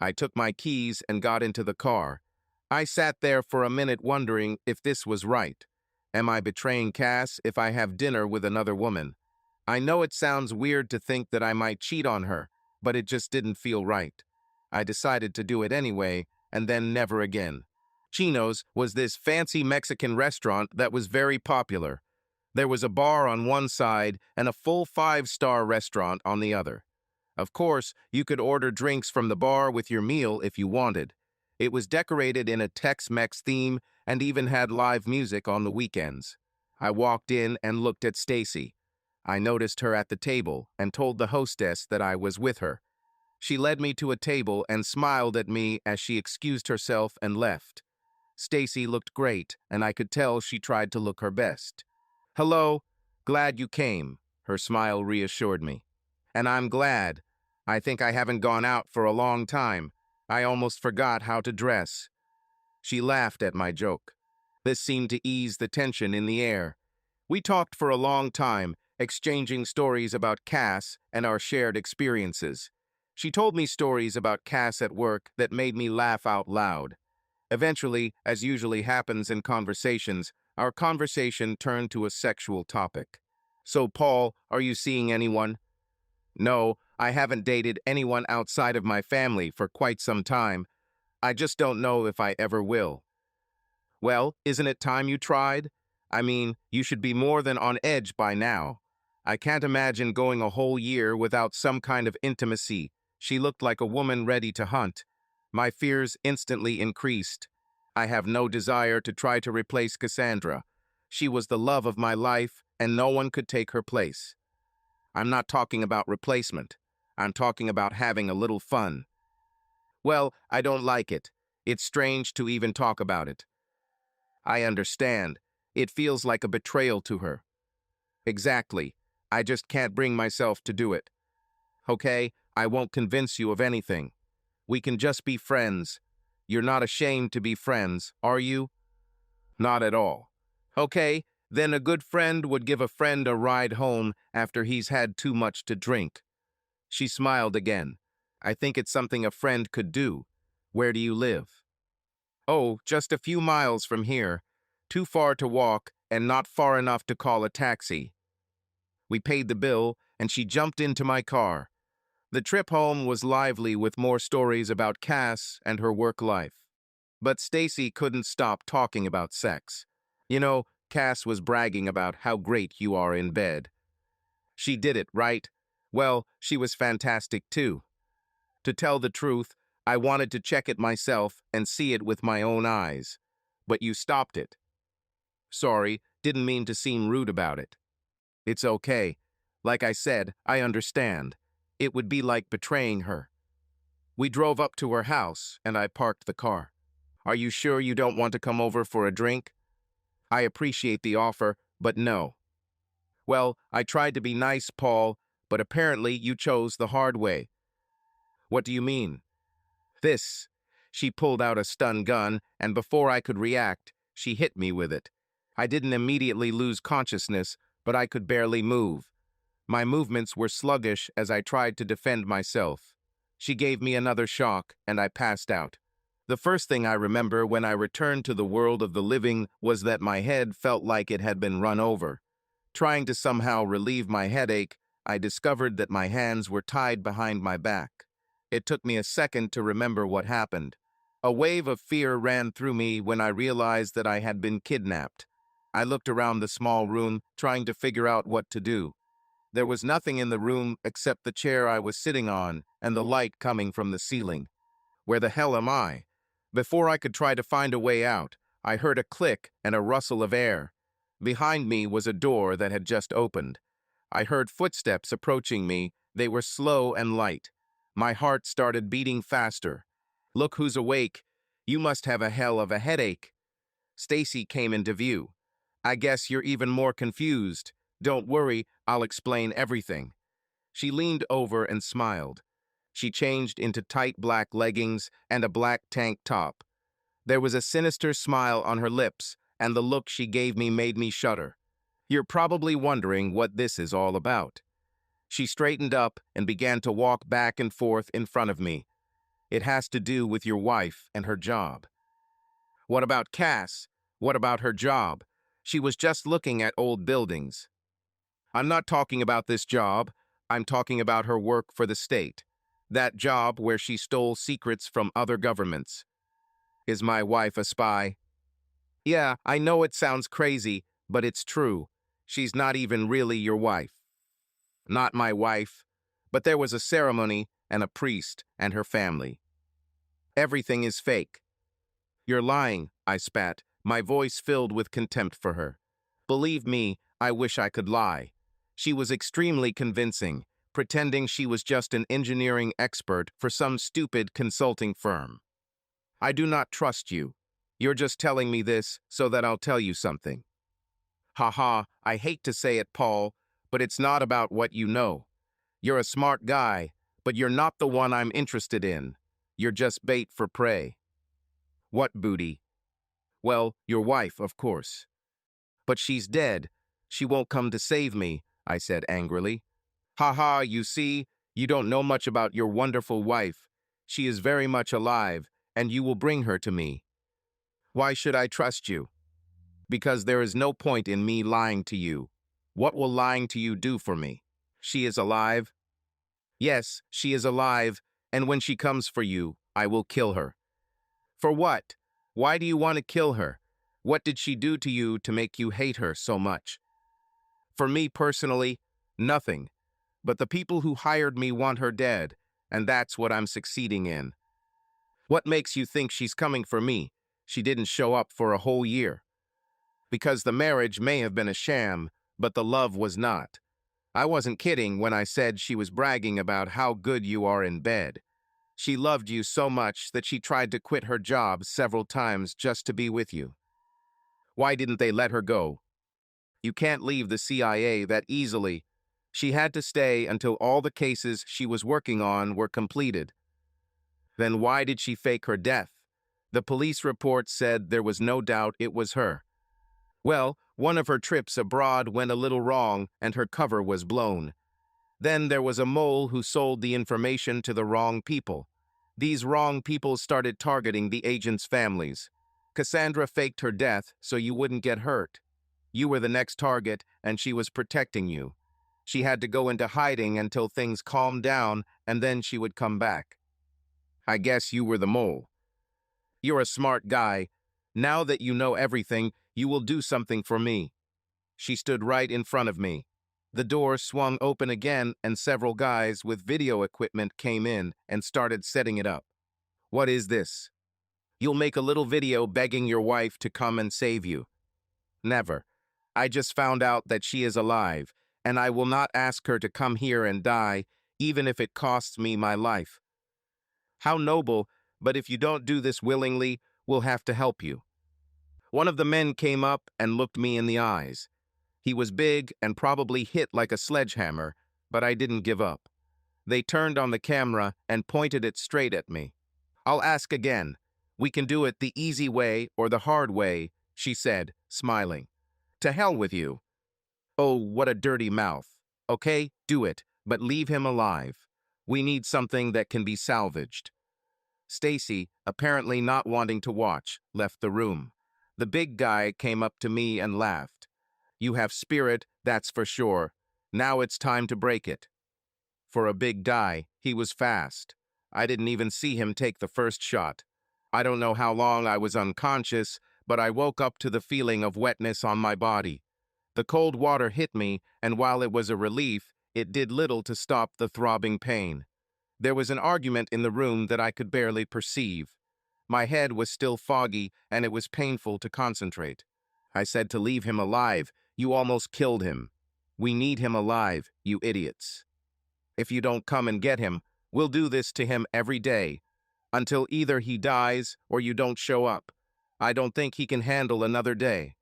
I took my keys and got into the car. I sat there for a minute wondering if this was right. Am I betraying Cass if I have dinner with another woman? I know it sounds weird to think that I might cheat on her, but it just didn't feel right. I decided to do it anyway, and then never again. Chino's was this fancy Mexican restaurant that was very popular. There was a bar on one side and a full 5-star restaurant on the other. Of course, you could order drinks from the bar with your meal if you wanted. It was decorated in a Tex-Mex theme and even had live music on the weekends. I walked in and looked at Stacy. I noticed her at the table and told the hostess that I was with her. She led me to a table and smiled at me as she excused herself and left. Stacy looked great, and I could tell she tried to look her best. "Hello, glad you came," her smile reassured me. "And I'm glad. I think I haven't gone out for a long time. I almost forgot how to dress." She laughed at my joke. This seemed to ease the tension in the air. We talked for a long time, exchanging stories about Cass and our shared experiences. She told me stories about Cass at work that made me laugh out loud. Eventually, as usually happens in conversations, our conversation turned to a sexual topic. "So, Paul, are you seeing anyone?" "No, I haven't dated anyone outside of my family for quite some time. I just don't know if I ever will." "Well, isn't it time you tried? I mean, you should be more than on edge by now. I can't imagine going a whole year without some kind of intimacy." She looked like a woman ready to hunt. My fears instantly increased. I have no desire to try to replace Cassandra. She was the love of my life, and no one could take her place. I'm not talking about replacement. I'm talking about having a little fun. "Well, I don't like it. It's strange to even talk about it." "I understand. It feels like a betrayal to her." "Exactly. I just can't bring myself to do it." "Okay, I won't convince you of anything. We can just be friends. You're not ashamed to be friends, are you?" "Not at all." "Okay, then a good friend would give a friend a ride home after he's had too much to drink." She smiled again. "I think it's something a friend could do. Where do you live?" "Oh, just a few miles from here. Too far to walk and not far enough to call a taxi." We paid the bill, and she jumped into my car. The trip home was lively with more stories about Cass and her work life. But Stacy couldn't stop talking about sex. "You know, Cass was bragging about how great you are in bed." "She did it, right? Well, she was fantastic too. To tell the truth, I wanted to check it myself and see it with my own eyes. But you stopped it." "Sorry, didn't mean to seem rude about it." "It's okay. Like I said, I understand. It would be like betraying her." We drove up to her house, and I parked the car. "Are you sure you don't want to come over for a drink?" "I appreciate the offer, but no." "Well, I tried to be nice, Paul, but apparently you chose the hard way." "What do you mean?" "This." She pulled out a stun gun, and before I could react, she hit me with it. I didn't immediately lose consciousness, but I could barely move. My movements were sluggish as I tried to defend myself. She gave me another shock, and I passed out. The first thing I remember when I returned to the world of the living was that my head felt like it had been run over. Trying to somehow relieve my headache, I discovered that my hands were tied behind my back. It took me a second to remember what happened. A wave of fear ran through me when I realized that I had been kidnapped. I looked around the small room, trying to figure out what to do. There was nothing in the room except the chair I was sitting on and the light coming from the ceiling. Where the hell am I? Before I could try to find a way out, I heard a click and a rustle of air. Behind me was a door that had just opened. I heard footsteps approaching me. They were slow and light. My heart started beating faster. "Look who's awake. You must have a hell of a headache." Stacy came into view. "I guess you're even more confused. Don't worry, I'll explain everything." She leaned over and smiled. She changed into tight black leggings and a black tank top. There was a sinister smile on her lips, and the look she gave me made me shudder. "You're probably wondering what this is all about." She straightened up and began to walk back and forth in front of me. "It has to do with your wife and her job." "What about Cass? What about her job?" She was just looking at old buildings. "I'm not talking about this job. I'm talking about her work for the state. That job where she stole secrets from other governments." "Is my wife a spy?" "Yeah, I know it sounds crazy, but it's true. She's not even really your wife." "Not my wife. But there was a ceremony and a priest and her family. Everything is fake. You're lying, I spat, my voice filled with contempt for her. Believe me, I wish I could lie. She was extremely convincing, pretending she was just an engineering expert for some stupid consulting firm. I do not trust you. You're just telling me this so that I'll tell you something. Haha, I hate to say it, Paul, but it's not about what you know. You're a smart guy, but you're not the one I'm interested in. You're just bait for prey. What booty? Well, your wife, of course. But she's dead. She won't come to save me, I said angrily. Ha, you see, you don't know much about your wonderful wife. She is very much alive, and you will bring her to me. Why should I trust you? Because there is no point in me lying to you. What will lying to you do for me? She is alive? Yes, she is alive, and when she comes for you, I will kill her. For what? Why do you want to kill her? What did she do to you to make you hate her so much? For me personally, nothing. But the people who hired me want her dead, and that's what I'm succeeding in. What makes you think she's coming for me? She didn't show up for a whole year. Because the marriage may have been a sham, but the love was not. I wasn't kidding when I said she was bragging about how good you are in bed. She loved you so much that she tried to quit her job several times just to be with you. Why didn't they let her go? You can't leave the CIA that easily. She had to stay until all the cases she was working on were completed. Then why did she fake her death? The police report said there was no doubt it was her. Well, one of her trips abroad went a little wrong and her cover was blown. Then there was a mole who sold the information to the wrong people. These wrong people started targeting the agents' families. Cassandra faked her death so you wouldn't get hurt. You were the next target, and she was protecting you. She had to go into hiding until things calmed down, and then she would come back. I guess you were the mole. You're a smart guy. Now that you know everything, you will do something for me. She stood right in front of me. The door swung open again, and several guys with video equipment came in and started setting it up. What is this? You'll make a little video begging your wife to come and save you. Never. I just found out that she is alive, and I will not ask her to come here and die, even if it costs me my life. How noble, but if you don't do this willingly, we'll have to help you. One of the men came up and looked me in the eyes. He was big and probably hit like a sledgehammer, but I didn't give up. They turned on the camera and pointed it straight at me. I'll ask again. We can do it the easy way or the hard way, she said, smiling. To hell with you. Oh, what a dirty mouth. Okay, do it, but leave him alive. We need something that can be salvaged. Stacy, apparently not wanting to watch, left the room. The big guy came up to me and laughed. You have spirit, that's for sure. Now it's time to break it. For a big guy, he was fast. I didn't even see him take the first shot. I don't know how long I was unconscious, but I woke up to the feeling of wetness on my body. The cold water hit me, and while it was a relief, it did little to stop the throbbing pain. There was an argument in the room that I could barely perceive. My head was still foggy, and it was painful to concentrate. I said to leave him alive. You almost killed him. We need him alive, you idiots. If you don't come and get him, we'll do this to him every day, until either he dies or you don't show up. I don't think he can handle another day.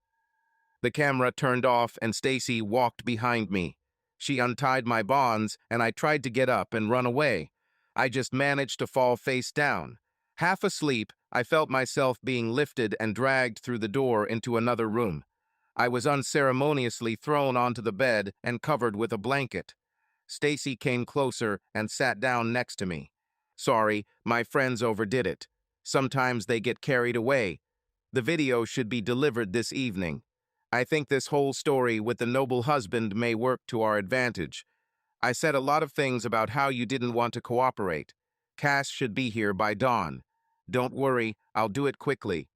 The camera turned off and Stacy walked behind me. She untied my bonds and I tried to get up and run away. I just managed to fall face down. Half asleep, I felt myself being lifted and dragged through the door into another room. I was unceremoniously thrown onto the bed and covered with a blanket. Stacy came closer and sat down next to me. Sorry, my friends overdid it. Sometimes they get carried away. The video should be delivered this evening. I think this whole story with the noble husband may work to our advantage. I said a lot of things about how you didn't want to cooperate. Cass should be here by dawn. Don't worry, I'll do it quickly.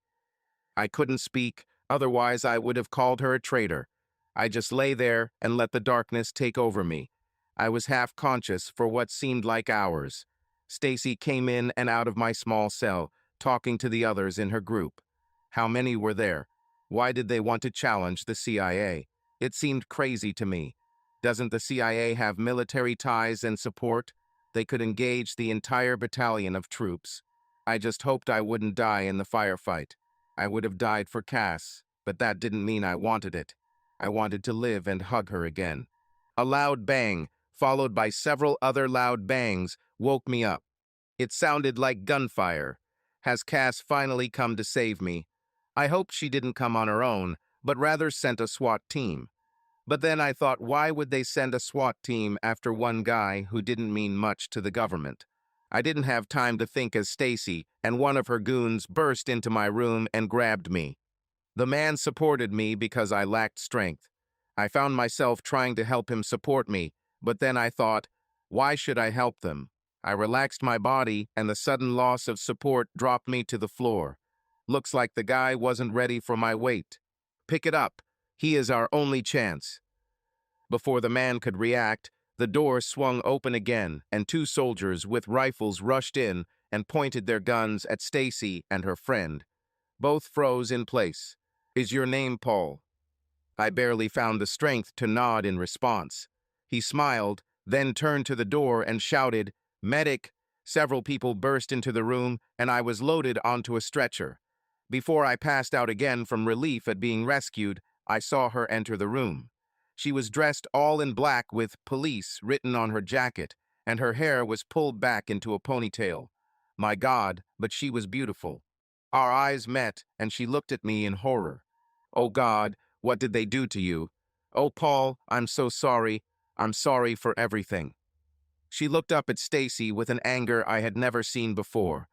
I couldn't speak, otherwise I would have called her a traitor. I just lay there and let the darkness take over me. I was half conscious for what seemed like hours. Stacy came in and out of my small cell, talking to the others in her group. How many were there? Why did they want to challenge the CIA? It seemed crazy to me. Doesn't the CIA have military ties and support? They could engage the entire battalion of troops. I just hoped I wouldn't die in the firefight. I would have died for Cass, but that didn't mean I wanted it. I wanted to live and hug her again. A loud bang, followed by several other loud bangs, woke me up. It sounded like gunfire. Has Cass finally come to save me? I hoped she didn't come on her own, but rather sent a SWAT team. But then I thought, why would they send a SWAT team after one guy who didn't mean much to the government? I didn't have time to think as Stacy and one of her goons burst into my room and grabbed me. The man supported me because I lacked strength. I found myself trying to help him support me, but then I thought, why should I help them? I relaxed my body, and the sudden loss of support dropped me to the floor. Looks like the guy wasn't ready for my weight. Pick it up. He is our only chance. Before the man could react, the door swung open again, and two soldiers with rifles rushed in and pointed their guns at Stacy and her friend. Both froze in place. Is your name Paul? I barely found the strength to nod in response. He smiled, then turned to the door and shouted, "Medic!" Several people burst into the room, and I was loaded onto a stretcher. Before I passed out again from relief at being rescued, I saw her enter the room. She was dressed all in black with "police" written on her jacket, and her hair was pulled back into a ponytail. My God, but she was beautiful. Our eyes met, and she looked at me in horror. Oh God, what did they do to you? Oh, Paul, I'm so sorry. I'm sorry for everything. She looked up at Stacy with an anger I had never seen before.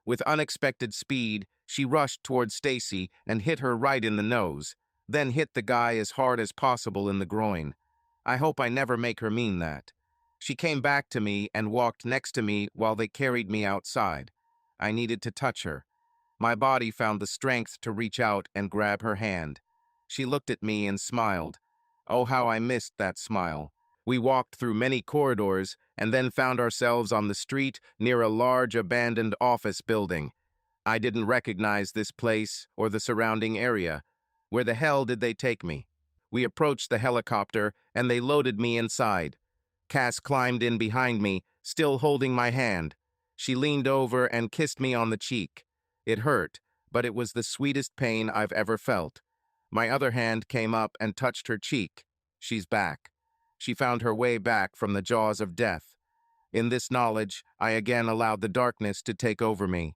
With unexpected speed, she rushed toward Stacy and hit her right in the nose, then hit the guy as hard as possible in the groin. I hope I never make her mean that. She came back to me and walked next to me while they carried me outside. I needed to touch her. My body found the strength to reach out and grab her hand. She looked at me and smiled. Oh, how I missed that smile. We walked through many corridors and then found ourselves on the street near a large abandoned office building. I didn't recognize this place or the surrounding area. Where the hell did they take me? We approached the helicopter and they loaded me inside. Cass climbed in behind me, still holding my hand. She leaned over and kissed me on the cheek. It hurt, but it was the sweetest pain I've ever felt. My other hand came up and touched her cheek. She's back. She found her way back from the jaws of death. In this knowledge, I again allowed the darkness to take over me.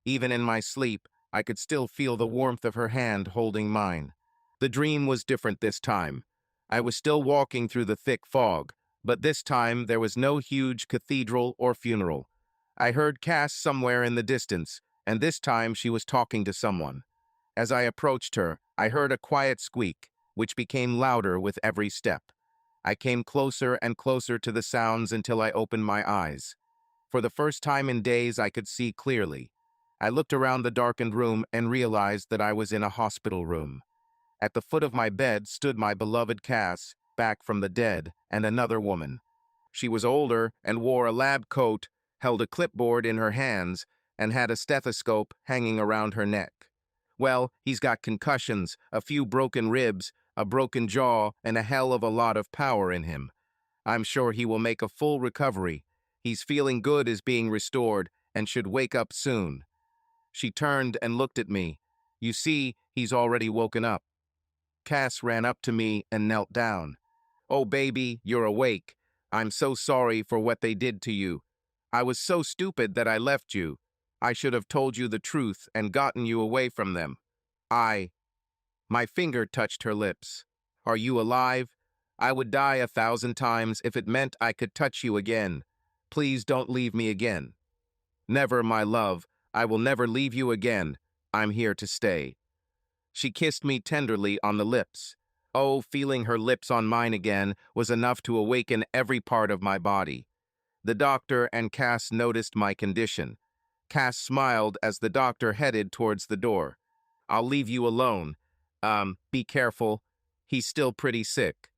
Even in my sleep, I could still feel the warmth of her hand holding mine. The dream was different this time. I was still walking through the thick fog, but this time there was no huge cathedral or funeral. I heard Cass somewhere in the distance, and this time she was talking to someone. As I approached her, I heard a quiet squeak, which became louder with every step. I came closer and closer to the sounds until I opened my eyes. For the first time in days, I could see clearly. I looked around the darkened room and realized that I was in a hospital room. At the foot of my bed stood my beloved Cass, back from the dead, and another woman. She was older and wore a lab coat, held a clipboard in her hands, and had a stethoscope hanging around her neck. Well, he's got concussions, a few broken ribs, a broken jaw, and a hell of a lot of power in him. I'm sure he will make a full recovery. He's feeling good as being restored and should wake up soon. She turned and looked at me. You see, he's already woken up. Cass ran up to me and knelt down. Oh, baby, you're awake. I'm so sorry for what they did to you. I was so stupid that I left you. I should have told you the truth and gotten you away from them. My finger touched her lips. Are you alive? I would die 1,000 times if it meant I could touch you again. Please don't leave me again. Never, my love. I will never leave you again. I'm here to stay. She kissed me tenderly on the lips. Oh, feeling her lips on mine again was enough to awaken every part of my body. The doctor and Cass noticed my condition. Cass smiled as the doctor headed towards the door. I'll leave you alone. Be careful. He's still pretty sick.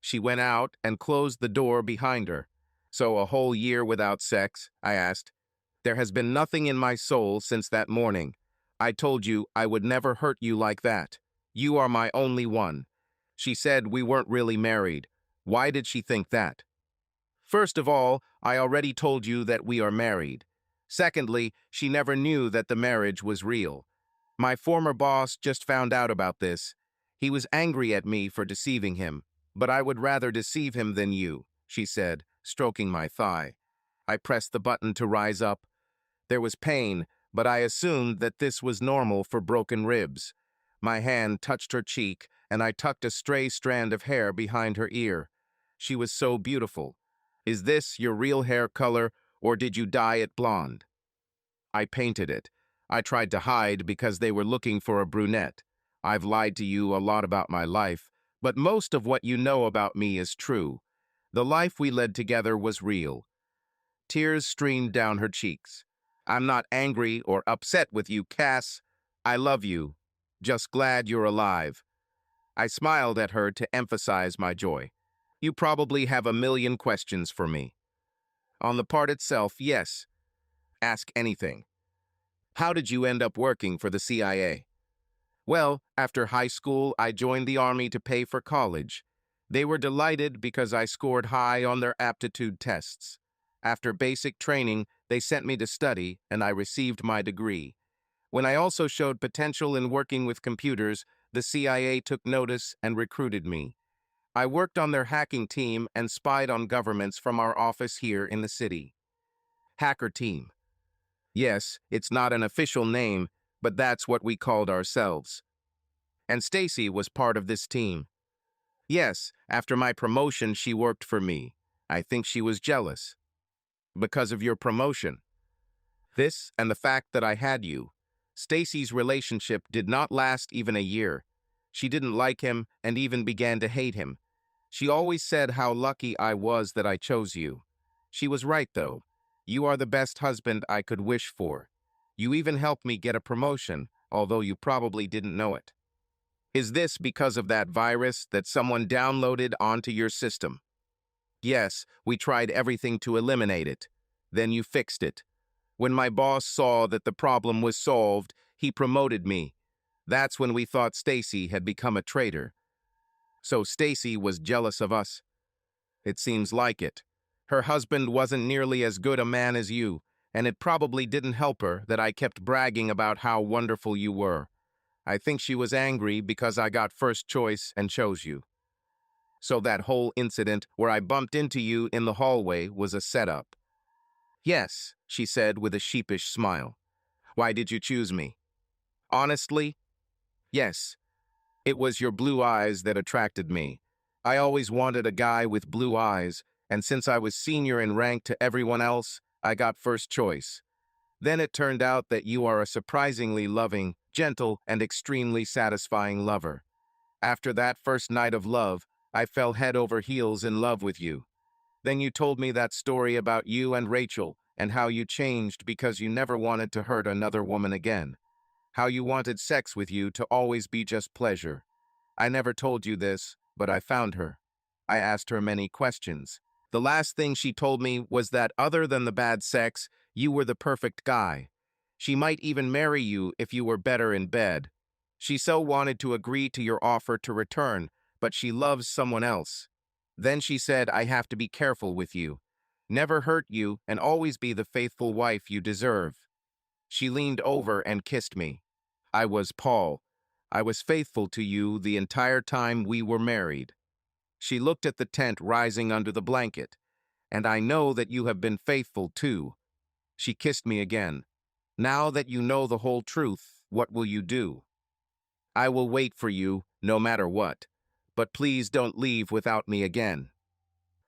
She went out and closed the door behind her. So a whole year without sex? I asked. There has been nothing in my soul since that morning. I told you I would never hurt you like that. You are my only one. She said we weren't really married. Why did she think that? First of all, I already told you that we are married. Secondly, she never knew that the marriage was real. My former boss just found out about this. He was angry at me for deceiving him, but I would rather deceive him than you, she said, stroking my thigh. I pressed the button to rise up. There was pain, but I assumed that this was normal for broken ribs. My hand touched her cheek, and I tucked a stray strand of hair behind her ear. She was so beautiful. Is this your real hair color, or did you dye it blonde? I painted it. I tried to hide because they were looking for a brunette. I've lied to you a lot about my life, but most of what you know about me is true. The life we led together was real. Tears streamed down her cheeks. I'm not angry or upset with you, Cass. I love you. Just glad you're alive. I smiled at her to emphasize my joy. You probably have a million questions for me. On the part itself, yes. Ask anything. How did you end up working for the CIA? Well, after high school, I joined the Army to pay for college. They were delighted because I scored high on their aptitude tests. After basic training, they sent me to study, and I received my degree. When I also showed potential in working with computers, the CIA took notice and recruited me. I worked on their hacking team and spied on governments from our office here in the city. Hacker team. Yes, it's not an official name, but that's what we called ourselves. And Stacy was part of this team. Yes, after my promotion, she worked for me. I think she was jealous. Because of your promotion. This and the fact that I had you. Stacy's relationship did not last even a year. She didn't like him and even began to hate him. She always said how lucky I was that I chose you. She was right, though. You are the best husband I could wish for. You even helped me get a promotion, although you probably didn't know it. Is this because of that virus that someone downloaded onto your system? Yes, we tried everything to eliminate it. Then you fixed it. When my boss saw that the problem was solved, he promoted me. That's when we thought Stacy had become a traitor. So Stacy was jealous of us. It seems like it. Her husband wasn't nearly as good a man as you, and it probably didn't help her that I kept bragging about how wonderful you were. I think she was angry because I got first choice and chose you. So that whole incident where I bumped into you in the hallway was a setup. Yes, she said with a sheepish smile. Why did you choose me? Honestly, yes. It was your blue eyes that attracted me. I always wanted a guy with blue eyes, and since I was senior in rank to everyone else, I got first choice. Then it turned out that you are a surprisingly loving, gentle, and extremely satisfying lover. After that first night of love, I fell head over heels in love with you. Then you told me that story about you and Rachel and how you changed because you never wanted to hurt another woman again. How you wanted sex with you to always be just pleasure. I never told you this, but I found her. I asked her many questions. The last thing she told me was that other than the bad sex, you were the perfect guy. She might even marry you if you were better in bed. She so wanted to agree to your offer to return, but she loves someone else. Then she said, I have to be careful with you. Never hurt you and always be the faithful wife you deserve. She leaned over and kissed me. I was Paul. I was faithful to you the entire time we were married. She looked at the tent rising under the blanket. And I know that you have been faithful too. She kissed me again. Now that you know the whole truth, what will you do? I will wait for you, no matter what. But please don't leave without me again.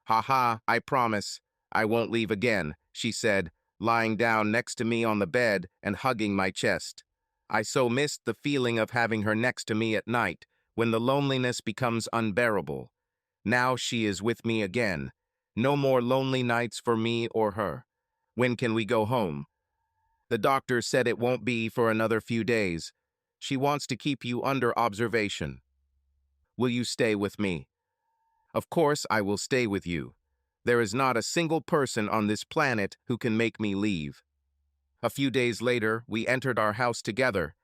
Ha ha, I promise. I won't leave again, she said, lying down next to me on the bed and hugging my chest. I so missed the feeling of having her next to me at night, when the loneliness becomes unbearable. Now she is with me again. No more lonely nights for me or her. When can we go home? The doctor said it won't be for another few days. She wants to keep you under observation. Will you stay with me? Of course, I will stay with you. There is not a single person on this planet who can make me leave. A few days later, we entered our house together.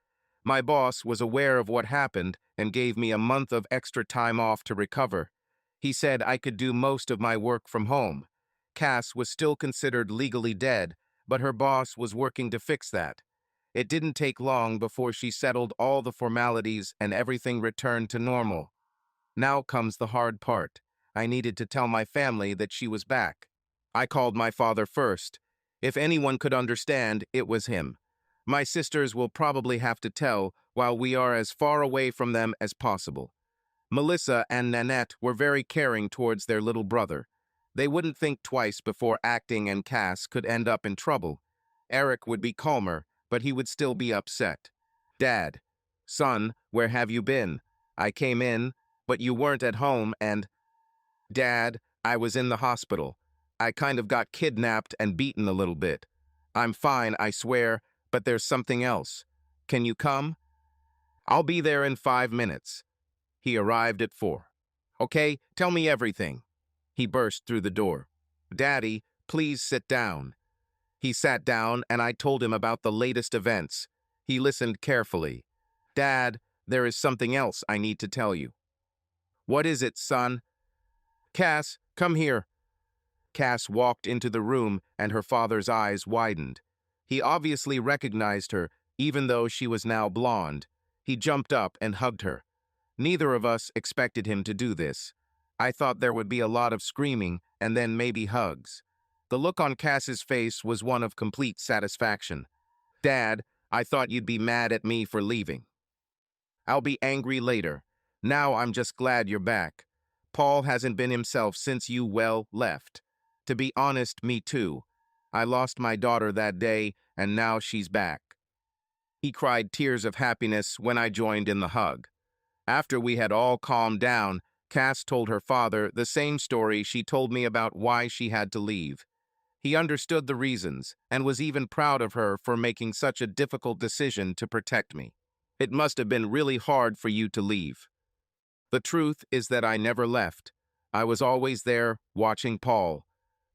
My boss was aware of what happened and gave me a month of extra time off to recover. He said I could do most of my work from home. Cass was still considered legally dead, but her boss was working to fix that. It didn't take long before she settled all the formalities and everything returned to normal. Now comes the hard part. I needed to tell my family that she was back. I called my father first. If anyone could understand, it was him. My sisters will probably have to tell while we are as far away from them as possible. Melissa and Nanette were very caring towards their little brother. They wouldn't think twice before acting, and Cass could end up in trouble. Eric would be calmer, but he would still be upset. Dad, son, where have you been? I came in, but you weren't at home, and... Dad, I was in the hospital. I kind of got kidnapped and beaten a little bit. I'm fine, I swear, but there's something else. Can you come? I'll be there in 5 minutes. He arrived at 4. Okay, tell me everything. He burst through the door. Daddy, please sit down. He sat down and I told him about the latest events. He listened carefully. Dad, there is something else I need to tell you. What is it, son? Cass, come here. Cass walked into the room and her father's eyes widened. He obviously recognized her, even though she was now blonde. He jumped up and hugged her. Neither of us expected him to do this. I thought there would be a lot of screaming and then maybe hugs. The look on Cass's face was one of complete satisfaction. Dad, I thought you'd be mad at me for leaving. I'll be angry later. Now I'm just glad you're back. Paul hasn't been himself since you, left. To be honest, me too. I lost my daughter that day, and now she's back. He cried tears of happiness when I joined in the hug. After we had all calmed down, Cass told her father the same story she told me about why she had to leave. He understood the reasons and was even proud of her for making such a difficult decision to protect me. It must have been really hard for you to leave. The truth is that I never left. I was always there, watching Paul.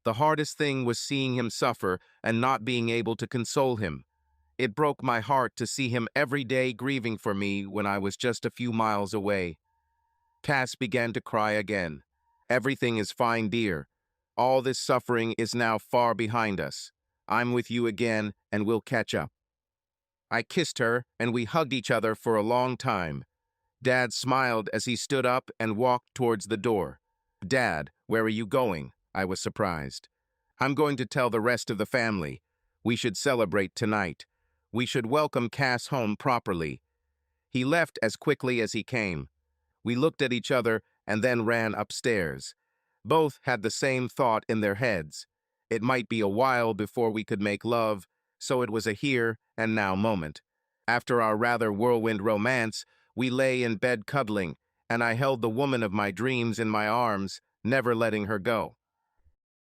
The hardest thing was seeing him suffer and not being able to console him. It broke my heart to see him every day grieving for me when I was just a few miles away. Cass began to cry again. Everything is fine, dear. All this suffering is now far behind us. I'm with you again, and we'll catch up. I kissed her, and we hugged each other for a long time. Dad smiled as he stood up and walked towards the door. Dad, where are you going? I was surprised. I'm going to tell the rest of the family. We should celebrate tonight. We should welcome Cass home properly. He left as quickly as he came. We looked at each other and then ran upstairs. Both had the same thought in their heads. It might be a while before we could make love, so it was a here and now moment. After our rather whirlwind romance, we lay in bed cuddling, and I held the woman of my dreams in my arms, never letting her go.